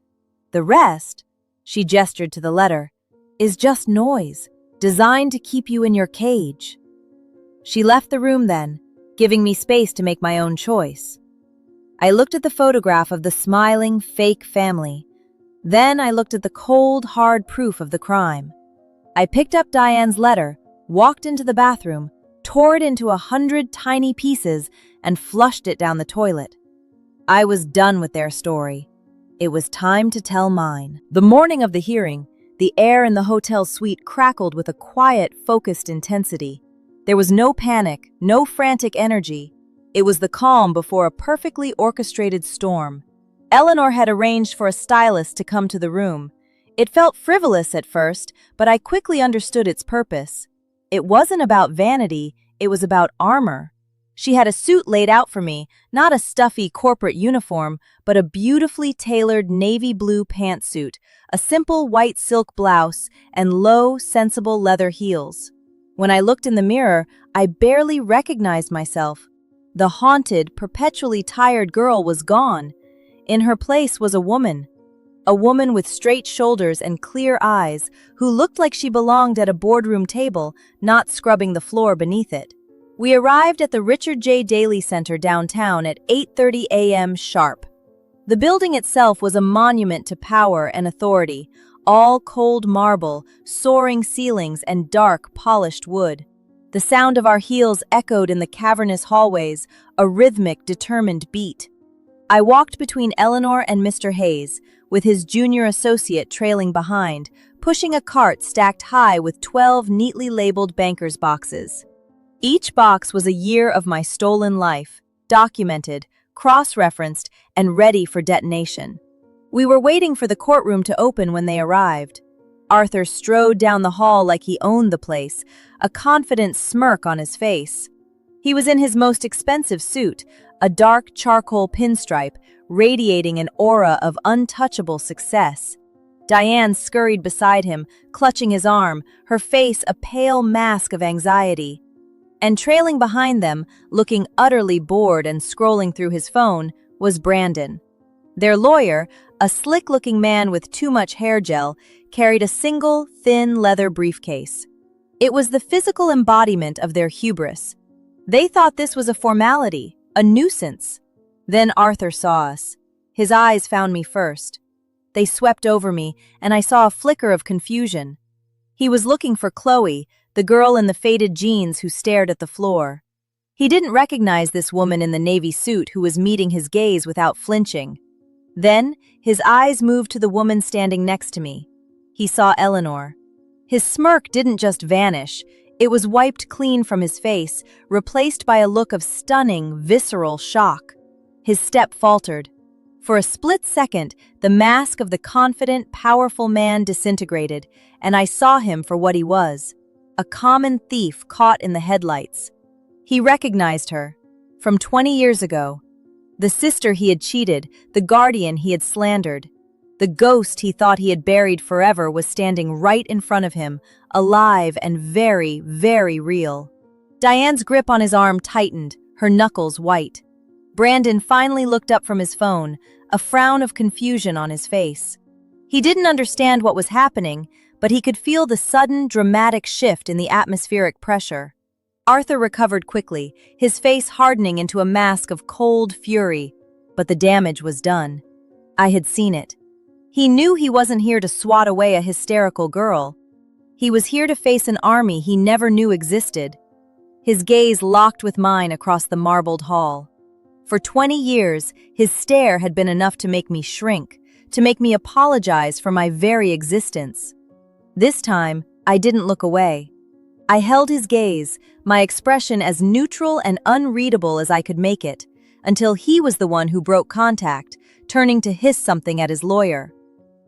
The rest," she gestured to the letter, "is just noise, designed to keep you in your cage." She left the room then, giving me space to make my own choice. I looked at the photograph of the smiling, fake family. Then I looked at the cold, hard proof of the crime. I picked up Diane's letter, walked into the bathroom, tore it into 100 tiny pieces, and flushed it down the toilet. I was done with their story. It was time to tell mine. The morning of the hearing, the air in the hotel suite crackled with a quiet, focused intensity. There was no panic, no frantic energy. It was the calm before a perfectly orchestrated storm. Eleanor had arranged for a stylist to come to the room. It felt frivolous at first, but I quickly understood its purpose. It wasn't about vanity, it was about armor. She had a suit laid out for me, not a stuffy corporate uniform, but a beautifully tailored navy blue pantsuit, a simple white silk blouse, and low, sensible leather heels. When I looked in the mirror, I barely recognized myself. The haunted, perpetually tired girl was gone. In her place was a woman with straight shoulders and clear eyes, who looked like she belonged at a boardroom table, not scrubbing the floor beneath it. We arrived at the Richard J. Daley Center downtown at 8:30 a.m. sharp. The building itself was a monument to power and authority, all cold marble, soaring ceilings, and dark, polished wood. The sound of our heels echoed in the cavernous hallways, a rhythmic, determined beat. I walked between Eleanor and Mr. Hayes, with his junior associate trailing behind, pushing a cart stacked high with 12 neatly labeled banker's boxes. Each box was a year of my stolen life, documented, cross-referenced, and ready for detonation. We were waiting for the courtroom to open when they arrived. Arthur strode down the hall like he owned the place, a confident smirk on his face. He was in his most expensive suit, a dark charcoal pinstripe, radiating an aura of untouchable success. Diane scurried beside him, clutching his arm, her face a pale mask of anxiety. And trailing behind them, looking utterly bored and scrolling through his phone, was Brandon. Their lawyer, a slick-looking man with too much hair gel, carried a single, thin leather briefcase. It was the physical embodiment of their hubris. They thought this was a formality, a nuisance. Then Arthur saw us. His eyes found me first. They swept over me, and I saw a flicker of confusion. He was looking for Chloe, the girl in the faded jeans who stared at the floor. He didn't recognize this woman in the navy suit who was meeting his gaze without flinching. Then, his eyes moved to the woman standing next to me. He saw Eleanor. His smirk didn't just vanish. It was wiped clean from his face, replaced by a look of stunning, visceral shock. His step faltered. For a split second, the mask of the confident, powerful man disintegrated, and I saw him for what he was, a common thief caught in the headlights. He recognized her. From 20 years ago. The sister he had cheated, the guardian he had slandered. The ghost he thought he had buried forever was standing right in front of him, alive and very, very real. Diane's grip on his arm tightened, her knuckles white. Brandon finally looked up from his phone, a frown of confusion on his face. He didn't understand what was happening, but he could feel the sudden, dramatic shift in the atmospheric pressure. Arthur recovered quickly, his face hardening into a mask of cold fury, but the damage was done. I had seen it. He knew he wasn't here to swat away a hysterical girl. He was here to face an army he never knew existed. His gaze locked with mine across the marbled hall. For 20 years, his stare had been enough to make me shrink, to make me apologize for my very existence. This time, I didn't look away. I held his gaze, my expression as neutral and unreadable as I could make it, until he was the one who broke contact, turning to hiss something at his lawyer.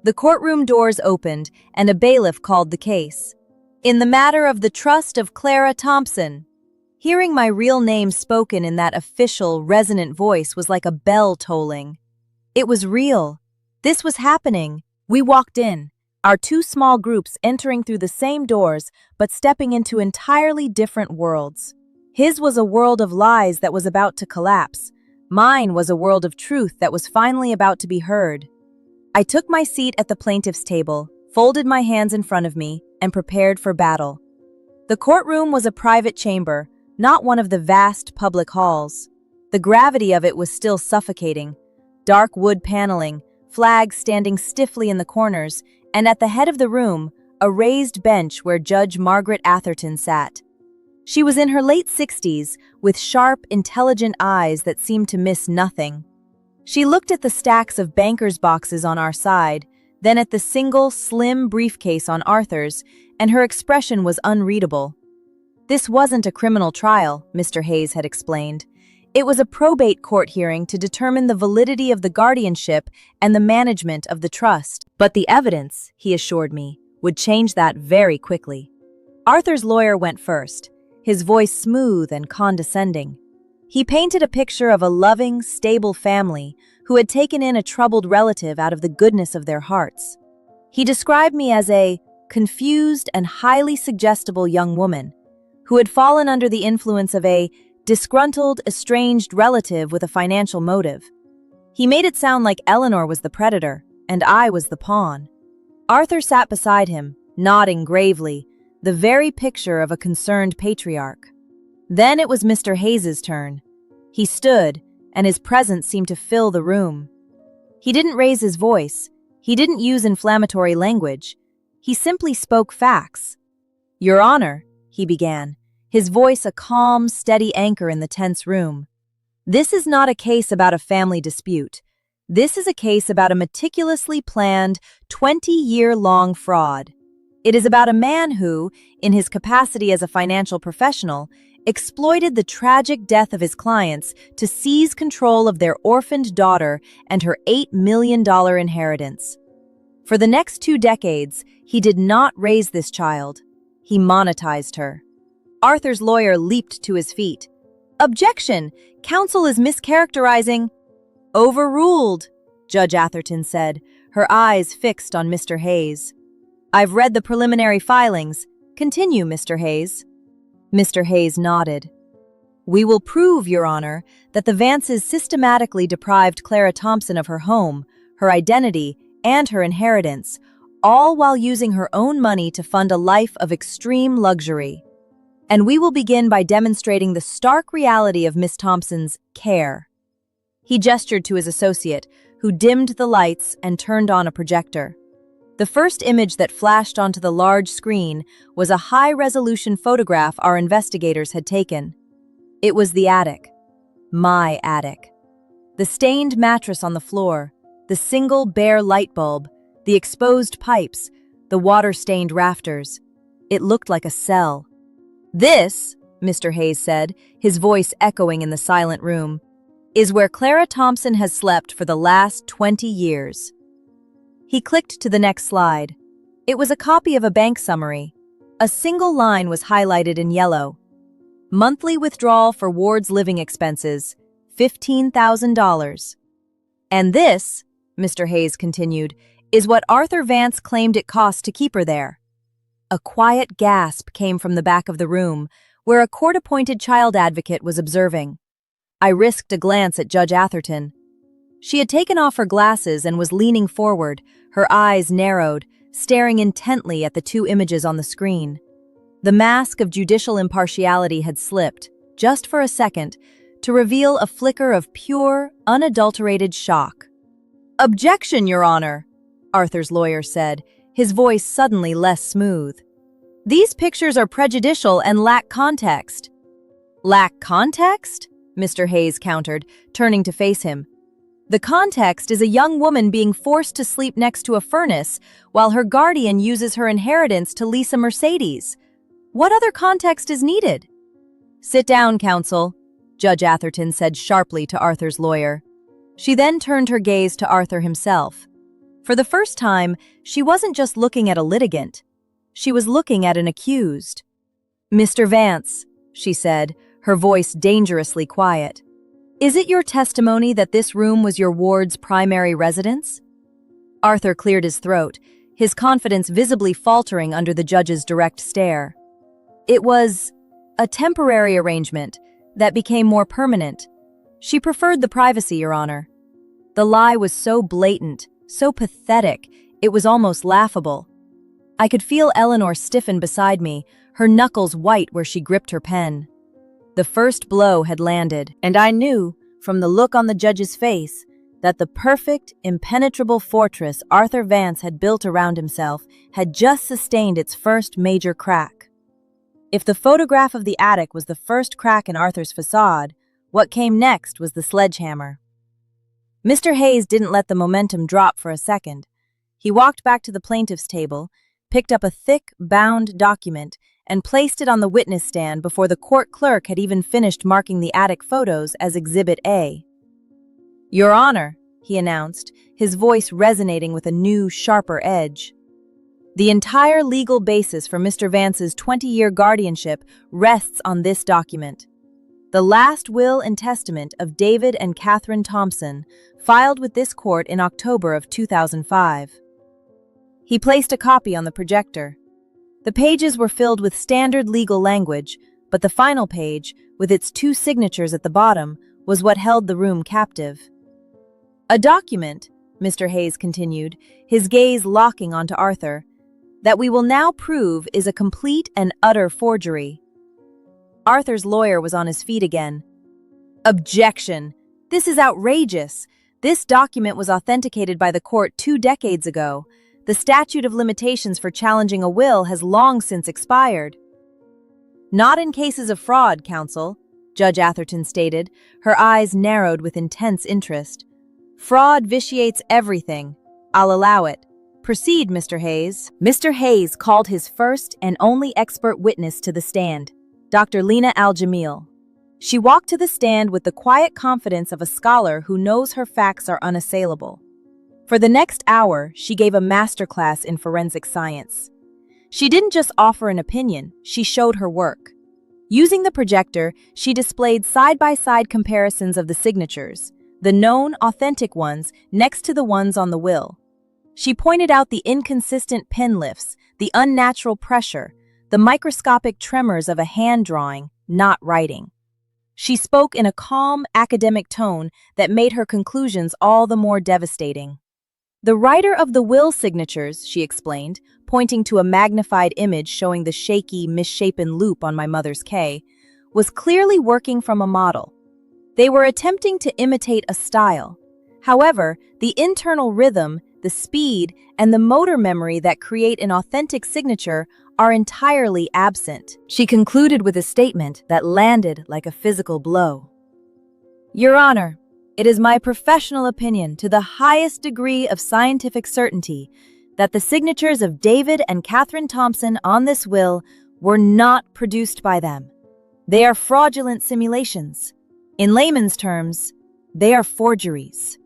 The courtroom doors opened, and a bailiff called the case. In the matter of the trust of Clara Thompson. Hearing my real name spoken in that official, resonant voice was like a bell tolling. It was real. This was happening. We walked in, our two small groups entering through the same doors, but stepping into entirely different worlds. His was a world of lies that was about to collapse. Mine was a world of truth that was finally about to be heard. I took my seat at the plaintiff's table, folded my hands in front of me, and prepared for battle. The courtroom was a private chamber, not one of the vast public halls. The gravity of it was still suffocating. Dark wood paneling, flags standing stiffly in the corners, and at the head of the room, a raised bench where Judge Margaret Atherton sat. She was in her late 60s, with sharp, intelligent eyes that seemed to miss nothing. She looked at the stacks of banker's boxes on our side, then at the single, slim briefcase on Arthur's, and her expression was unreadable. This wasn't a criminal trial, Mr. Hayes had explained. It was a probate court hearing to determine the validity of the guardianship and the management of the trust. But the evidence, he assured me, would change that very quickly. Arthur's lawyer went first, his voice smooth and condescending. He painted a picture of a loving, stable family who had taken in a troubled relative out of the goodness of their hearts. He described me as a confused and highly suggestible young woman, who had fallen under the influence of a disgruntled, estranged relative with a financial motive. He made it sound like Eleanor was the predator, and I was the pawn. Arthur sat beside him, nodding gravely, the very picture of a concerned patriarch. Then it was Mr. Hayes's turn. He stood, and his presence seemed to fill the room. He didn't raise his voice. He didn't use inflammatory language. He simply spoke facts. "Your Honor," he began, his voice a calm, steady anchor in the tense room. "This is not a case about a family dispute. This is a case about a meticulously planned, 20-year-long fraud. It is about a man who, in his capacity as a financial professional, exploited the tragic death of his clients to seize control of their orphaned daughter and her $8 million inheritance. For the next 2 decades, he did not raise this child. He monetized her." Arthur's lawyer leaped to his feet. "Objection! Counsel is mischaracterizing." "Overruled," Judge Atherton said, her eyes fixed on Mr. Hayes. "I've read the preliminary filings. Continue, Mr. Hayes." Mr. Hayes nodded. "We will prove, Your Honor, that the Vances systematically deprived Clara Thompson of her home, her identity, and her inheritance, all while using her own money to fund a life of extreme luxury. And we will begin by demonstrating the stark reality of Miss Thompson's care." He gestured to his associate, who dimmed the lights and turned on a projector. The first image that flashed onto the large screen was a high-resolution photograph our investigators had taken. It was the attic. My attic. The stained mattress on the floor, the single bare light bulb, the exposed pipes, the water-stained rafters. It looked like a cell. "This," Mr. Hayes said, his voice echoing in the silent room, "is where Clara Thompson has slept for the last 20 years. He clicked to the next slide. It was a copy of a bank summary. A single line was highlighted in yellow. "Monthly withdrawal for Ward's living expenses, $15,000. And this," Mr. Hayes continued, "is what Arthur Vance claimed it cost to keep her there." A quiet gasp came from the back of the room, where a court-appointed child advocate was observing. I risked a glance at Judge Atherton. She had taken off her glasses and was leaning forward, her eyes narrowed, staring intently at the 2 images on the screen. The mask of judicial impartiality had slipped, just for a second, to reveal a flicker of pure, unadulterated shock. "Objection, Your Honor," Arthur's lawyer said, his voice suddenly less smooth. "These pictures are prejudicial and lack context." "Lack context?" Mr. Hayes countered, turning to face him. "The context is a young woman being forced to sleep next to a furnace while her guardian uses her inheritance to lease a Mercedes. What other context is needed?" "Sit down, counsel," Judge Atherton said sharply to Arthur's lawyer. She then turned her gaze to Arthur himself. For the first time, she wasn't just looking at a litigant. She was looking at an accused. "Mr. Vance," she said, her voice dangerously quiet, "is it your testimony that this room was your ward's primary residence?" Arthur cleared his throat, his confidence visibly faltering under the judge's direct stare. "It was a temporary arrangement that became more permanent. She preferred the privacy, Your Honor." The lie was so blatant, so pathetic, it was almost laughable. I could feel Eleanor stiffen beside me, her knuckles white where she gripped her pen. The first blow had landed, and I knew, from the look on the judge's face, that the perfect, impenetrable fortress Arthur Vance had built around himself had just sustained its first major crack. If the photograph of the attic was the first crack in Arthur's facade, what came next was the sledgehammer. Mr. Hayes didn't let the momentum drop for a second. He walked back to the plaintiff's table, picked up a thick, bound document, and placed it on the witness stand before the court clerk had even finished marking the attic photos as Exhibit A. "Your Honor," he announced, his voice resonating with a new, sharper edge. "The entire legal basis for Mr. Vance's 20-year guardianship rests on this document. The last will and testament of David and Catherine Thompson, filed with this court in October of 2005. He placed a copy on the projector. The pages were filled with standard legal language, but the final page, with its 2 signatures at the bottom, was what held the room captive. "A document," Mr. Hayes continued, his gaze locking onto Arthur, "that we will now prove is a complete and utter forgery." Arthur's lawyer was on his feet again. "Objection! This is outrageous! This document was authenticated by the court 2 decades ago. The statute of limitations for challenging a will has long since expired." "Not in cases of fraud, counsel," Judge Atherton stated, her eyes narrowed with intense interest. "Fraud vitiates everything. I'll allow it. Proceed, Mr. Hayes." Mr. Hayes called his first and only expert witness to the stand, Dr. Lena Al-Jamil. She walked to the stand with the quiet confidence of a scholar who knows her facts are unassailable. For the next hour, she gave a masterclass in forensic science. She didn't just offer an opinion, she showed her work. Using the projector, she displayed side-by-side comparisons of the signatures, the known, authentic ones next to the ones on the will. She pointed out the inconsistent pen lifts, the unnatural pressure, the microscopic tremors of a hand drawing, not writing. She spoke in a calm, academic tone that made her conclusions all the more devastating. "The writer of the will signatures," she explained, pointing to a magnified image showing the shaky, misshapen loop on my mother's K, "was clearly working from a model. They were attempting to imitate a style. However, the internal rhythm, the speed, and the motor memory that create an authentic signature are entirely absent." She concluded with a statement that landed like a physical blow. "Your Honor, it is my professional opinion to the highest degree of scientific certainty that the signatures of David and Catherine Thompson on this will were not produced by them. They are fraudulent simulations. In layman's terms, they are forgeries."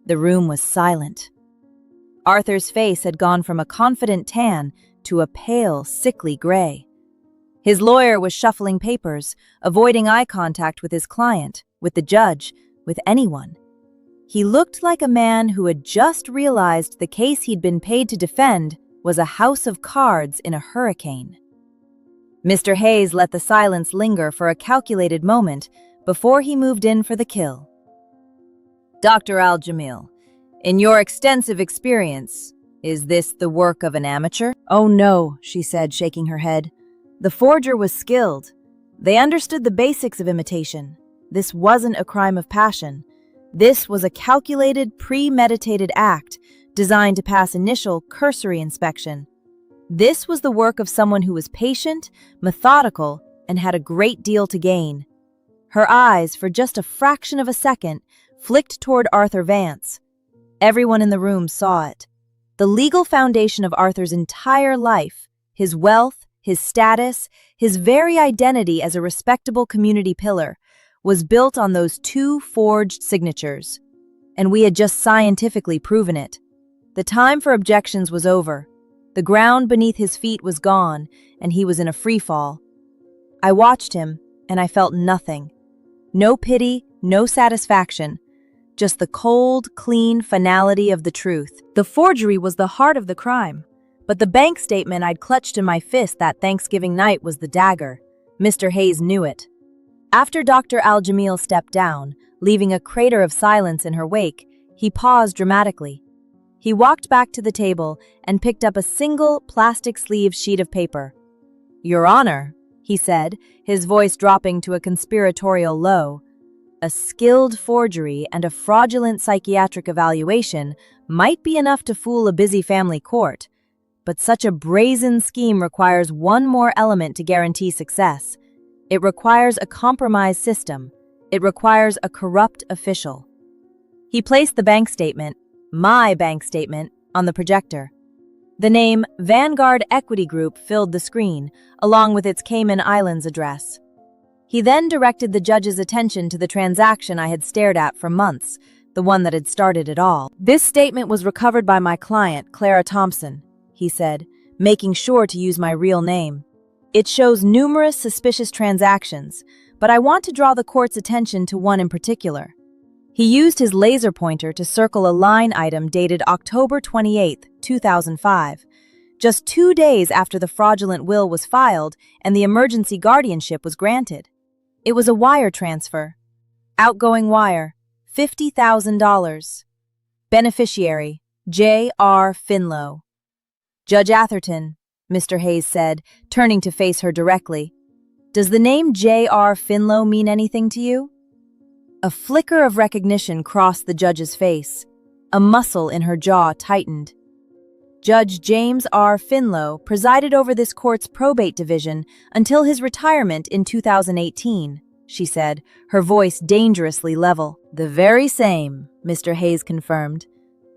The room was silent. Arthur's face had gone from a confident tan to a pale, sickly gray. His lawyer was shuffling papers, avoiding eye contact with his client, with the judge, with anyone. He looked like a man who had just realized the case he'd been paid to defend was a house of cards in a hurricane. Mr. Hayes let the silence linger for a calculated moment before he moved in for the kill. "Dr. Al-Jamil, in your extensive experience, is this the work of an amateur?" "Oh no," she said, shaking her head. "The forger was skilled. They understood the basics of imitation. This wasn't a crime of passion. This was a calculated, premeditated act designed to pass initial, cursory inspection. This was the work of someone who was patient, methodical, and had a great deal to gain." Her eyes, for just a fraction of a second, flicked toward Arthur Vance. Everyone in the room saw it. The legal foundation of Arthur's entire life, his wealth, his status, his very identity as a respectable community pillar, was built on those 2 forged signatures. And we had just scientifically proven it. The time for objections was over. The ground beneath his feet was gone, and he was in a free fall. I watched him, and I felt nothing. No pity, no satisfaction. Just the cold, clean finality of the truth. The forgery was the heart of the crime, but the bank statement I'd clutched in my fist that Thanksgiving night was the dagger. Mr. Hayes knew it. After Dr. Al-Jamil stepped down, leaving a crater of silence in her wake, he paused dramatically. He walked back to the table and picked up a single plastic-sleeved sheet of paper. "Your Honor," he said, his voice dropping to a conspiratorial low, "a skilled forgery and a fraudulent psychiatric evaluation might be enough to fool a busy family court, but such a brazen scheme requires one more element to guarantee success. It requires a compromised system. It requires a corrupt official." He placed the bank statement, my bank statement, on the projector. The name Vanguard Equity Group filled the screen, along with its Cayman Islands address. He then directed the judge's attention to the transaction I had stared at for months, the one that had started it all. "This statement was recovered by my client, Clara Thompson," he said, making sure to use my real name. "It shows numerous suspicious transactions, but I want to draw the court's attention to one in particular." He used his laser pointer to circle a line item dated October 28, 2005. just 2 days after the fraudulent will was filed and the emergency guardianship was granted. It was a wire transfer. Outgoing wire, $50,000. Beneficiary, J.R. Finlow. Judge Atherton, Mr. Hayes said, turning to face her directly. Does the name J.R. Finlow mean anything to you? A flicker of recognition crossed the judge's face. A muscle in her jaw tightened. Judge James R. Finlow presided over this court's probate division until his retirement in 2018, she said, her voice dangerously level. The very same, Mr. Hayes confirmed.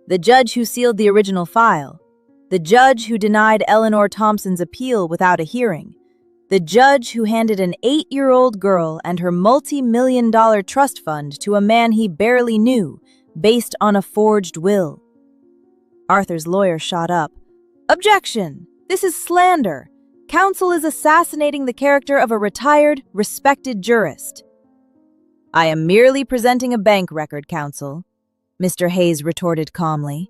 The judge who sealed the original file. The judge who denied Eleanor Thompson's appeal without a hearing. The judge who handed an 8-year-old girl and her multi-million-dollar trust fund to a man he barely knew, based on a forged will. Arthur's lawyer shot up. Objection! This is slander. Counsel is assassinating the character of a retired, respected jurist. I am merely presenting a bank record, counsel, Mr. Hayes retorted calmly.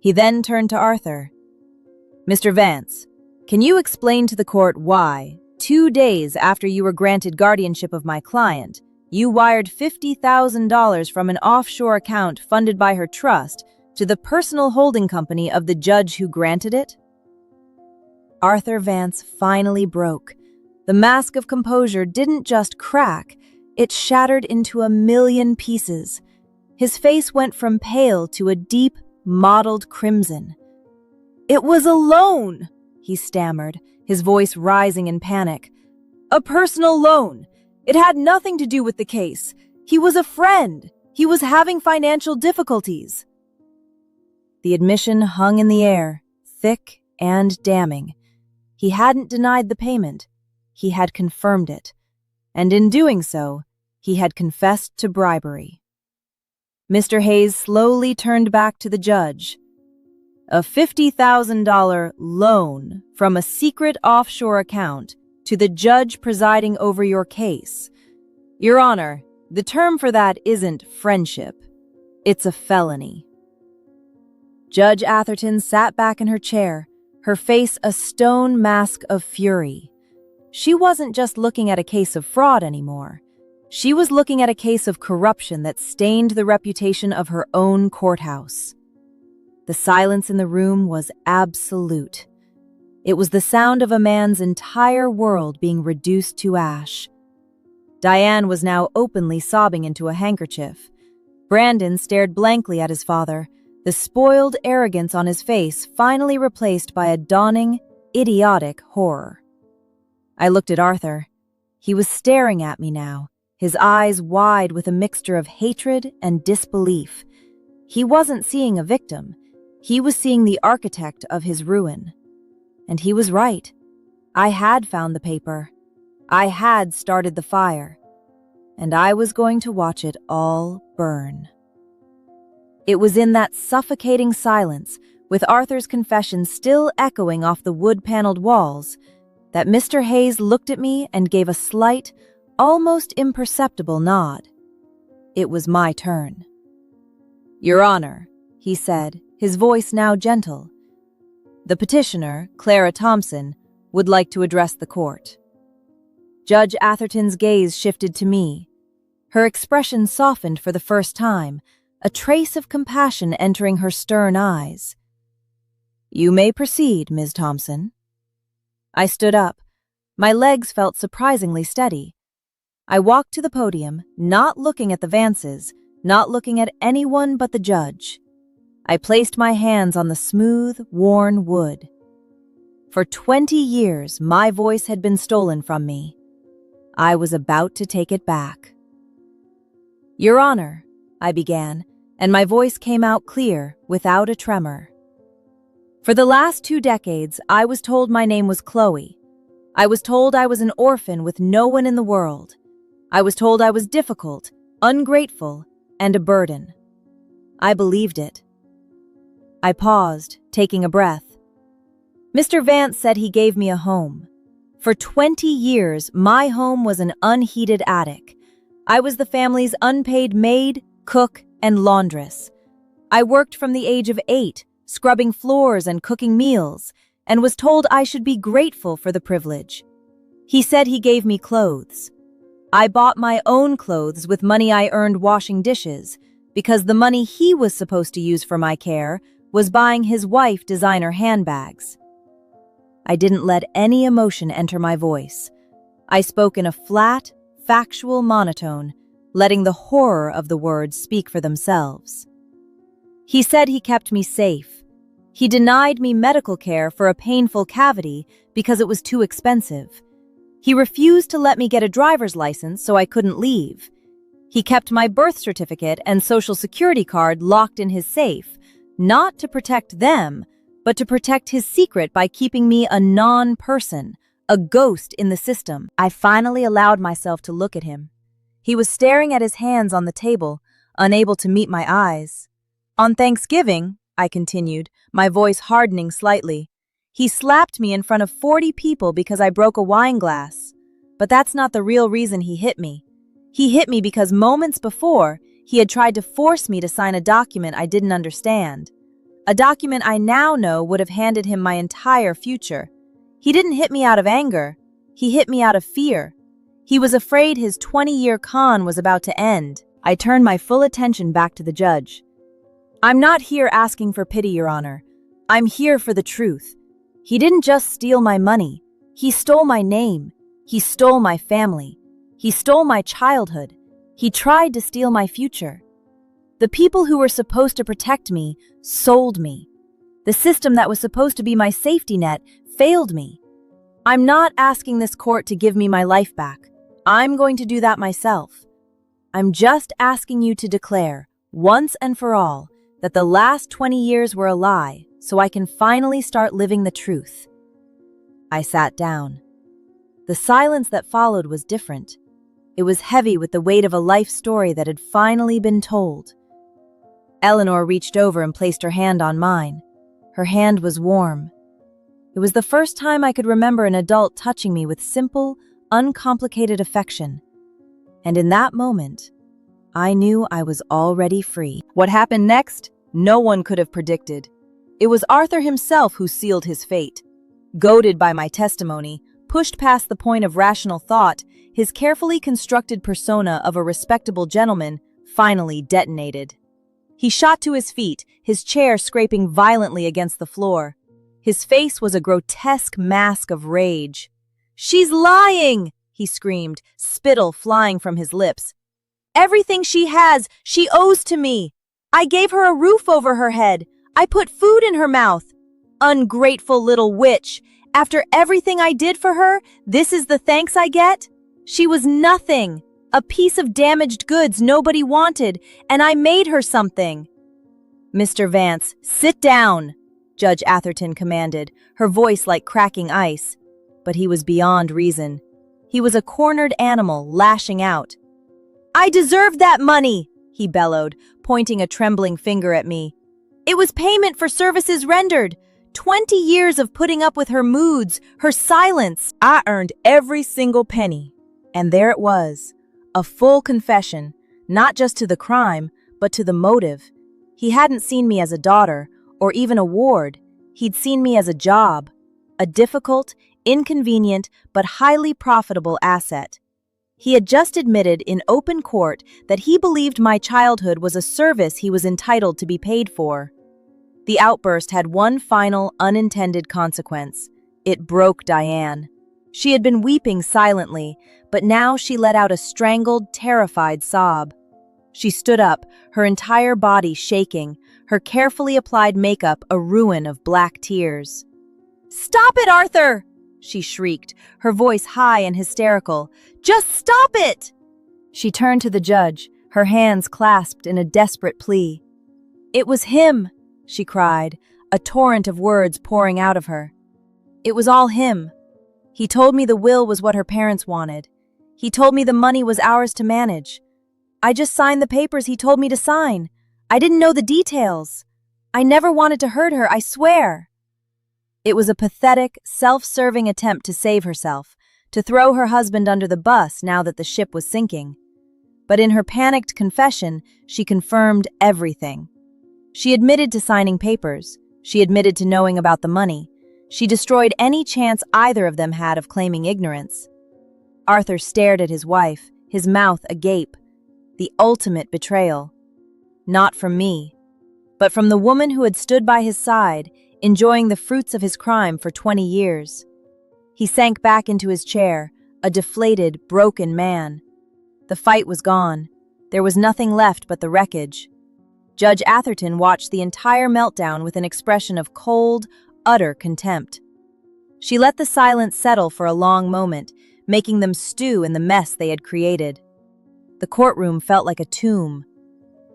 He then turned to Arthur. Mr. Vance, can you explain to the court why, 2 days after you were granted guardianship of my client, you wired $50,000 from an offshore account funded by her trust to the personal holding company of the judge who granted it? Arthur Vance finally broke. The mask of composure didn't just crack, it shattered into a million pieces. His face went from pale to a deep, mottled crimson. It was a loan, he stammered, his voice rising in panic. A personal loan. It had nothing to do with the case. He was a friend. He was having financial difficulties. The admission hung in the air, thick and damning. He hadn't denied the payment. He had confirmed it. And in doing so, he had confessed to bribery. Mr. Hayes slowly turned back to the judge. A $50,000 loan from a secret offshore account to the judge presiding over your case. Your Honor, the term for that isn't friendship. It's a felony. Judge Atherton sat back in her chair, her face a stone mask of fury. She wasn't just looking at a case of fraud anymore. She was looking at a case of corruption that stained the reputation of her own courthouse. The silence in the room was absolute. It was the sound of a man's entire world being reduced to ash. Diane was now openly sobbing into a handkerchief. Brandon stared blankly at his father, the spoiled arrogance on his face finally replaced by a dawning, idiotic horror. I looked at Arthur. He was staring at me now, his eyes wide with a mixture of hatred and disbelief. He wasn't seeing a victim. He was seeing the architect of his ruin. And he was right. I had found the paper. I had started the fire. And I was going to watch it all burn. It was in that suffocating silence, with Arthur's confession still echoing off the wood-paneled walls, that Mr. Hayes looked at me and gave a slight, almost imperceptible nod. It was my turn. Your Honor, he said, his voice now gentle. The petitioner, Clara Thompson, would like to address the court. Judge Atherton's gaze shifted to me. Her expression softened for the first time, a trace of compassion entering her stern eyes. You may proceed, Ms. Thompson. I stood up. My legs felt surprisingly steady. I walked to the podium, not looking at the Vances, not looking at anyone but the judge. I placed my hands on the smooth, worn wood. For 20 years, my voice had been stolen from me. I was about to take it back. Your Honor, I began, and my voice came out clear, without a tremor. For the last 2 decades, I was told my name was Chloe. I was told I was an orphan with no one in the world. I was told I was difficult, ungrateful, and a burden. I believed it. I paused, taking a breath. Mr. Vance said he gave me a home. For 20 years, my home was an unheated attic. I was the family's unpaid maid, cook, and laundress. I worked from the age of 8, scrubbing floors and cooking meals, and was told I should be grateful for the privilege. He said he gave me clothes. I bought my own clothes with money I earned washing dishes, because the money he was supposed to use for my care was buying his wife designer handbags. I didn't let any emotion enter my voice. I spoke in a flat, factual monotone, letting the horror of the words speak for themselves. He said he kept me safe. He denied me medical care for a painful cavity because it was too expensive. He refused to let me get a driver's license so I couldn't leave. He kept my birth certificate and social security card locked in his safe, not to protect them, but to protect his secret by keeping me a non-person, a ghost in the system. I finally allowed myself to look at him. He was staring at his hands on the table, unable to meet my eyes. On Thanksgiving, I continued, my voice hardening slightly, he slapped me in front of 40 people because I broke a wine glass. But that's not the real reason he hit me. He hit me because moments before, he had tried to force me to sign a document I didn't understand. A document I now know would have handed him my entire future. He didn't hit me out of anger. He hit me out of fear. He was afraid his 20-year con was about to end. I turned my full attention back to the judge. I'm not here asking for pity, Your Honor. I'm here for the truth. He didn't just steal my money. He stole my name. He stole my family. He stole my childhood. He tried to steal my future. The people who were supposed to protect me sold me. The system that was supposed to be my safety net failed me. I'm not asking this court to give me my life back. I'm going to do that myself. I'm just asking you to declare, once and for all, that the last 20 years were a lie, so I can finally start living the truth. I sat down. The silence that followed was different. It was heavy with the weight of a life story that had finally been told. Eleanor reached over and placed her hand on mine. Her hand was warm. It was the first time I could remember an adult touching me with simple, uncomplicated affection. And in that moment, I knew I was already free. What happened next, no one could have predicted. It was Arthur himself who sealed his fate. Goaded by my testimony, pushed past the point of rational thought, his carefully constructed persona of a respectable gentleman finally detonated. He shot to his feet, his chair scraping violently against the floor. His face was a grotesque mask of rage. "She's lying!" he screamed, spittle flying from his lips. "Everything she has, she owes to me. I gave her a roof over her head. I put food in her mouth. Ungrateful little witch. After everything I did for her, this is the thanks I get? She was nothing, a piece of damaged goods nobody wanted, and I made her something." "Mr. Vance, sit down," Judge Atherton commanded, her voice like cracking ice. But he was beyond reason. He was a cornered animal, lashing out. "I deserved that money," he bellowed, pointing a trembling finger at me. "It was payment for services rendered. 20 years of putting up with her moods, her silence. I earned every single penny." And there it was, a full confession, not just to the crime, but to the motive. He hadn't seen me as a daughter, or even a ward. He'd seen me as a job, a difficult, inconvenient, but highly profitable asset. He had just admitted in open court that he believed my childhood was a service he was entitled to be paid for. The outburst had one final, unintended consequence. It broke Diane. She had been weeping silently, but now she let out a strangled, terrified sob. She stood up, her entire body shaking, her carefully applied makeup a ruin of black tears. "Stop it, Arthur!" she shrieked, her voice high and hysterical. "Just stop it!" She turned to the judge, her hands clasped in a desperate plea. "It was him!" she cried, a torrent of words pouring out of her. "It was all him. He told me the will was what her parents wanted. He told me the money was ours to manage. I just signed the papers he told me to sign. I didn't know the details. I never wanted to hurt her, I swear." It was a pathetic, self-serving attempt to save herself, to throw her husband under the bus now that the ship was sinking. But in her panicked confession, she confirmed everything. She admitted to signing papers. She admitted to knowing about the money. She destroyed any chance either of them had of claiming ignorance. Arthur stared at his wife, his mouth agape. The ultimate betrayal. Not from me, but from the woman who had stood by his side, enjoying the fruits of his crime for 20 years. He sank back into his chair, a deflated, broken man. The fight was gone. There was nothing left but the wreckage. Judge Atherton watched the entire meltdown with an expression of cold, utter contempt. She let the silence settle for a long moment, making them stew in the mess they had created. The courtroom felt like a tomb.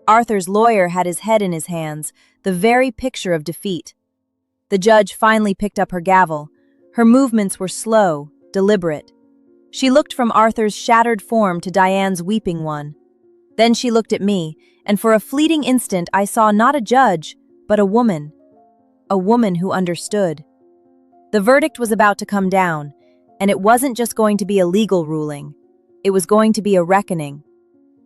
Arthur's lawyer had his head in his hands, the very picture of defeat. The judge finally picked up her gavel. Her movements were slow, deliberate. She looked from Arthur's shattered form to Diane's weeping one. Then she looked at me, and for a fleeting instant I saw not a judge, but a woman who understood. The verdict was about to come down, and it wasn't just going to be a legal ruling. It was going to be a reckoning.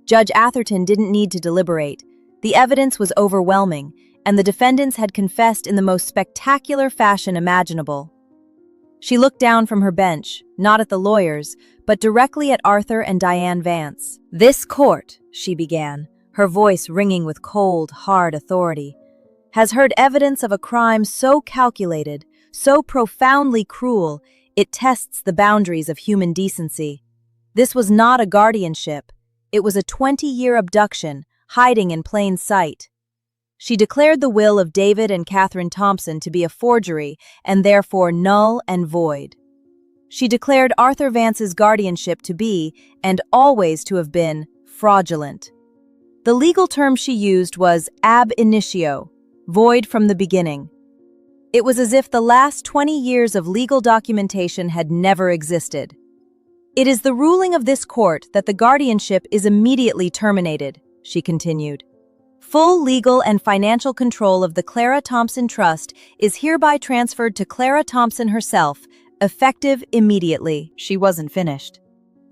Judge Atherton didn't need to deliberate. The evidence was overwhelming, and the defendants had confessed in the most spectacular fashion imaginable. She looked down from her bench, not at the lawyers, but directly at Arthur and Diane Vance. "This court," she began, her voice ringing with cold, hard authority, "has heard evidence of a crime so calculated, so profoundly cruel, it tests the boundaries of human decency. This was not a guardianship. It was a 20-year abduction, hiding in plain sight." She declared the will of David and Catherine Thompson to be a forgery and therefore null and void. She declared Arthur Vance's guardianship to be, and always to have been, fraudulent. The legal term she used was ab initio, void from the beginning. It was as if the last 20 years of legal documentation had never existed. "It is the ruling of this court that the guardianship is immediately terminated," she continued. "Full legal and financial control of the Clara Thompson Trust is hereby transferred to Clara Thompson herself, effective immediately." She wasn't finished.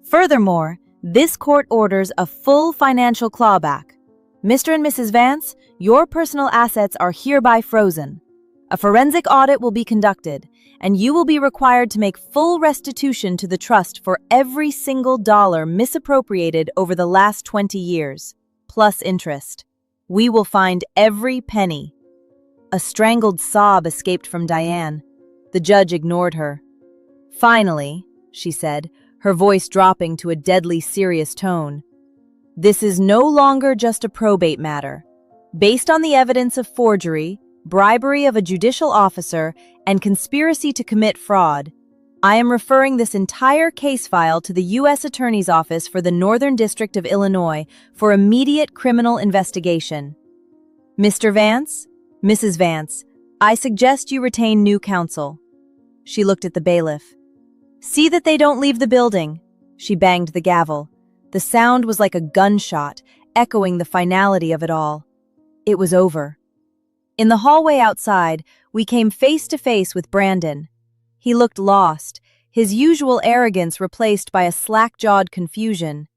"Furthermore, this court orders a full financial clawback. Mr. and Mrs. Vance, your personal assets are hereby frozen. A forensic audit will be conducted, and you will be required to make full restitution to the trust for every single dollar misappropriated over the last 20 years, plus interest. We will find every penny." A strangled sob escaped from Diane. The judge ignored her. "Finally," she said, her voice dropping to a deadly serious tone, "this is no longer just a probate matter. Based on the evidence of forgery, bribery of a judicial officer, and conspiracy to commit fraud, I am referring this entire case file to the U.S. Attorney's Office for the Northern District of Illinois for immediate criminal investigation. Mr. Vance, Mrs. Vance, I suggest you retain new counsel." She looked at the bailiff. "See that they don't leave the building." She banged the gavel. The sound was like a gunshot, echoing the finality of it all. It was over. In the hallway outside, we came face to face with Brandon. He looked lost, his usual arrogance replaced by a slack-jawed confusion.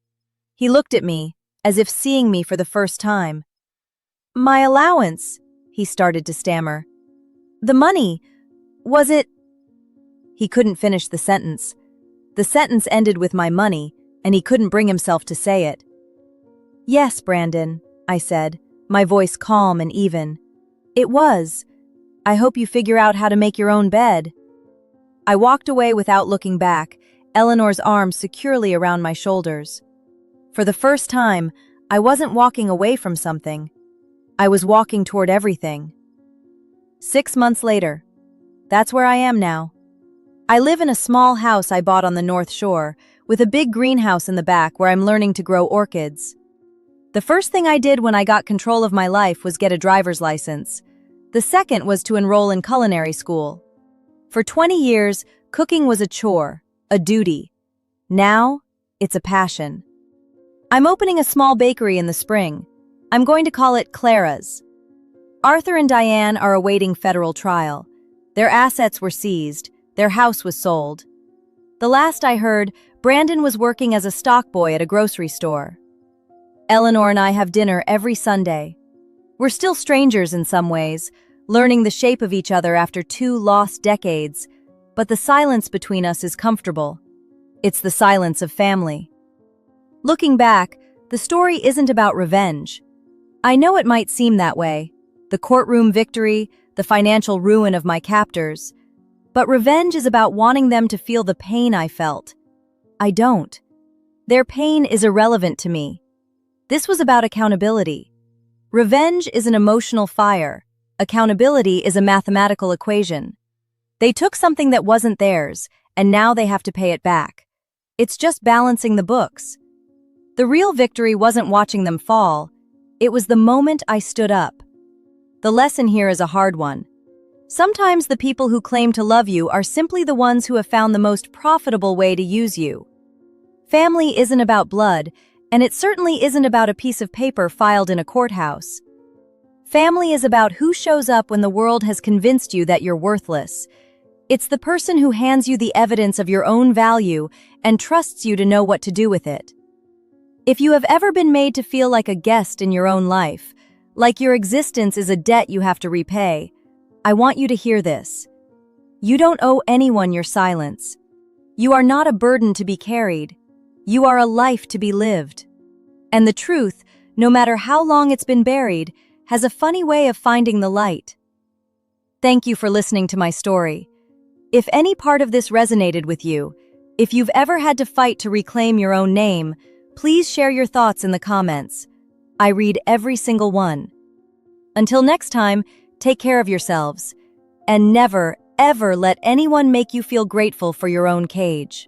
He looked at me, as if seeing me for the first time. "My allowance," he started to stammer. "The money, was it—" He couldn't finish the sentence. The sentence ended with "my money," and he couldn't bring himself to say it. "Yes, Brandon," I said, my voice calm and even. "It was. I hope you figure out how to make your own bed." I walked away without looking back, Eleanor's arms securely around my shoulders. For the first time, I wasn't walking away from something. I was walking toward everything. 6 months later. That's where I am now. I live in a small house I bought on the North Shore, with a big greenhouse in the back where I'm learning to grow orchids. The first thing I did when I got control of my life was get a driver's license. The second was to enroll in culinary school. For 20 years, cooking was a chore, a duty. Now, it's a passion. I'm opening a small bakery in the spring. I'm going to call it Clara's. Arthur and Diane are awaiting federal trial. Their assets were seized. Their house was sold. The last I heard, Brandon was working as a stock boy at a grocery store. Eleanor and I have dinner every Sunday. We're still strangers in some ways. learning the shape of each other after 2 lost decades, but the silence between us is comfortable. It's the silence of family. Looking back, the story isn't about revenge. I know it might seem that way, the courtroom victory, the financial ruin of my captors, but revenge is about wanting them to feel the pain I felt. I don't. Their pain is irrelevant to me. This was about accountability. Revenge is an emotional fire. Accountability is a mathematical equation. They took something that wasn't theirs, and now they have to pay it back. It's just balancing the books. The real victory wasn't watching them fall. It was the moment I stood up. The lesson here is a hard one. Sometimes the people who claim to love you are simply the ones who have found the most profitable way to use you. Family isn't about blood, and it certainly isn't about a piece of paper filed in a courthouse. Family is about who shows up when the world has convinced you that you're worthless. It's the person who hands you the evidence of your own value and trusts you to know what to do with it. If you have ever been made to feel like a guest in your own life, like your existence is a debt you have to repay, I want you to hear this. You don't owe anyone your silence. You are not a burden to be carried. You are a life to be lived. And the truth, no matter how long it's been buried, has a funny way of finding the light. Thank you for listening to my story. If any part of this resonated with you, if you've ever had to fight to reclaim your own name, please share your thoughts in the comments. I read every single one. Until next time, take care of yourselves. And never, ever let anyone make you feel grateful for your own cage.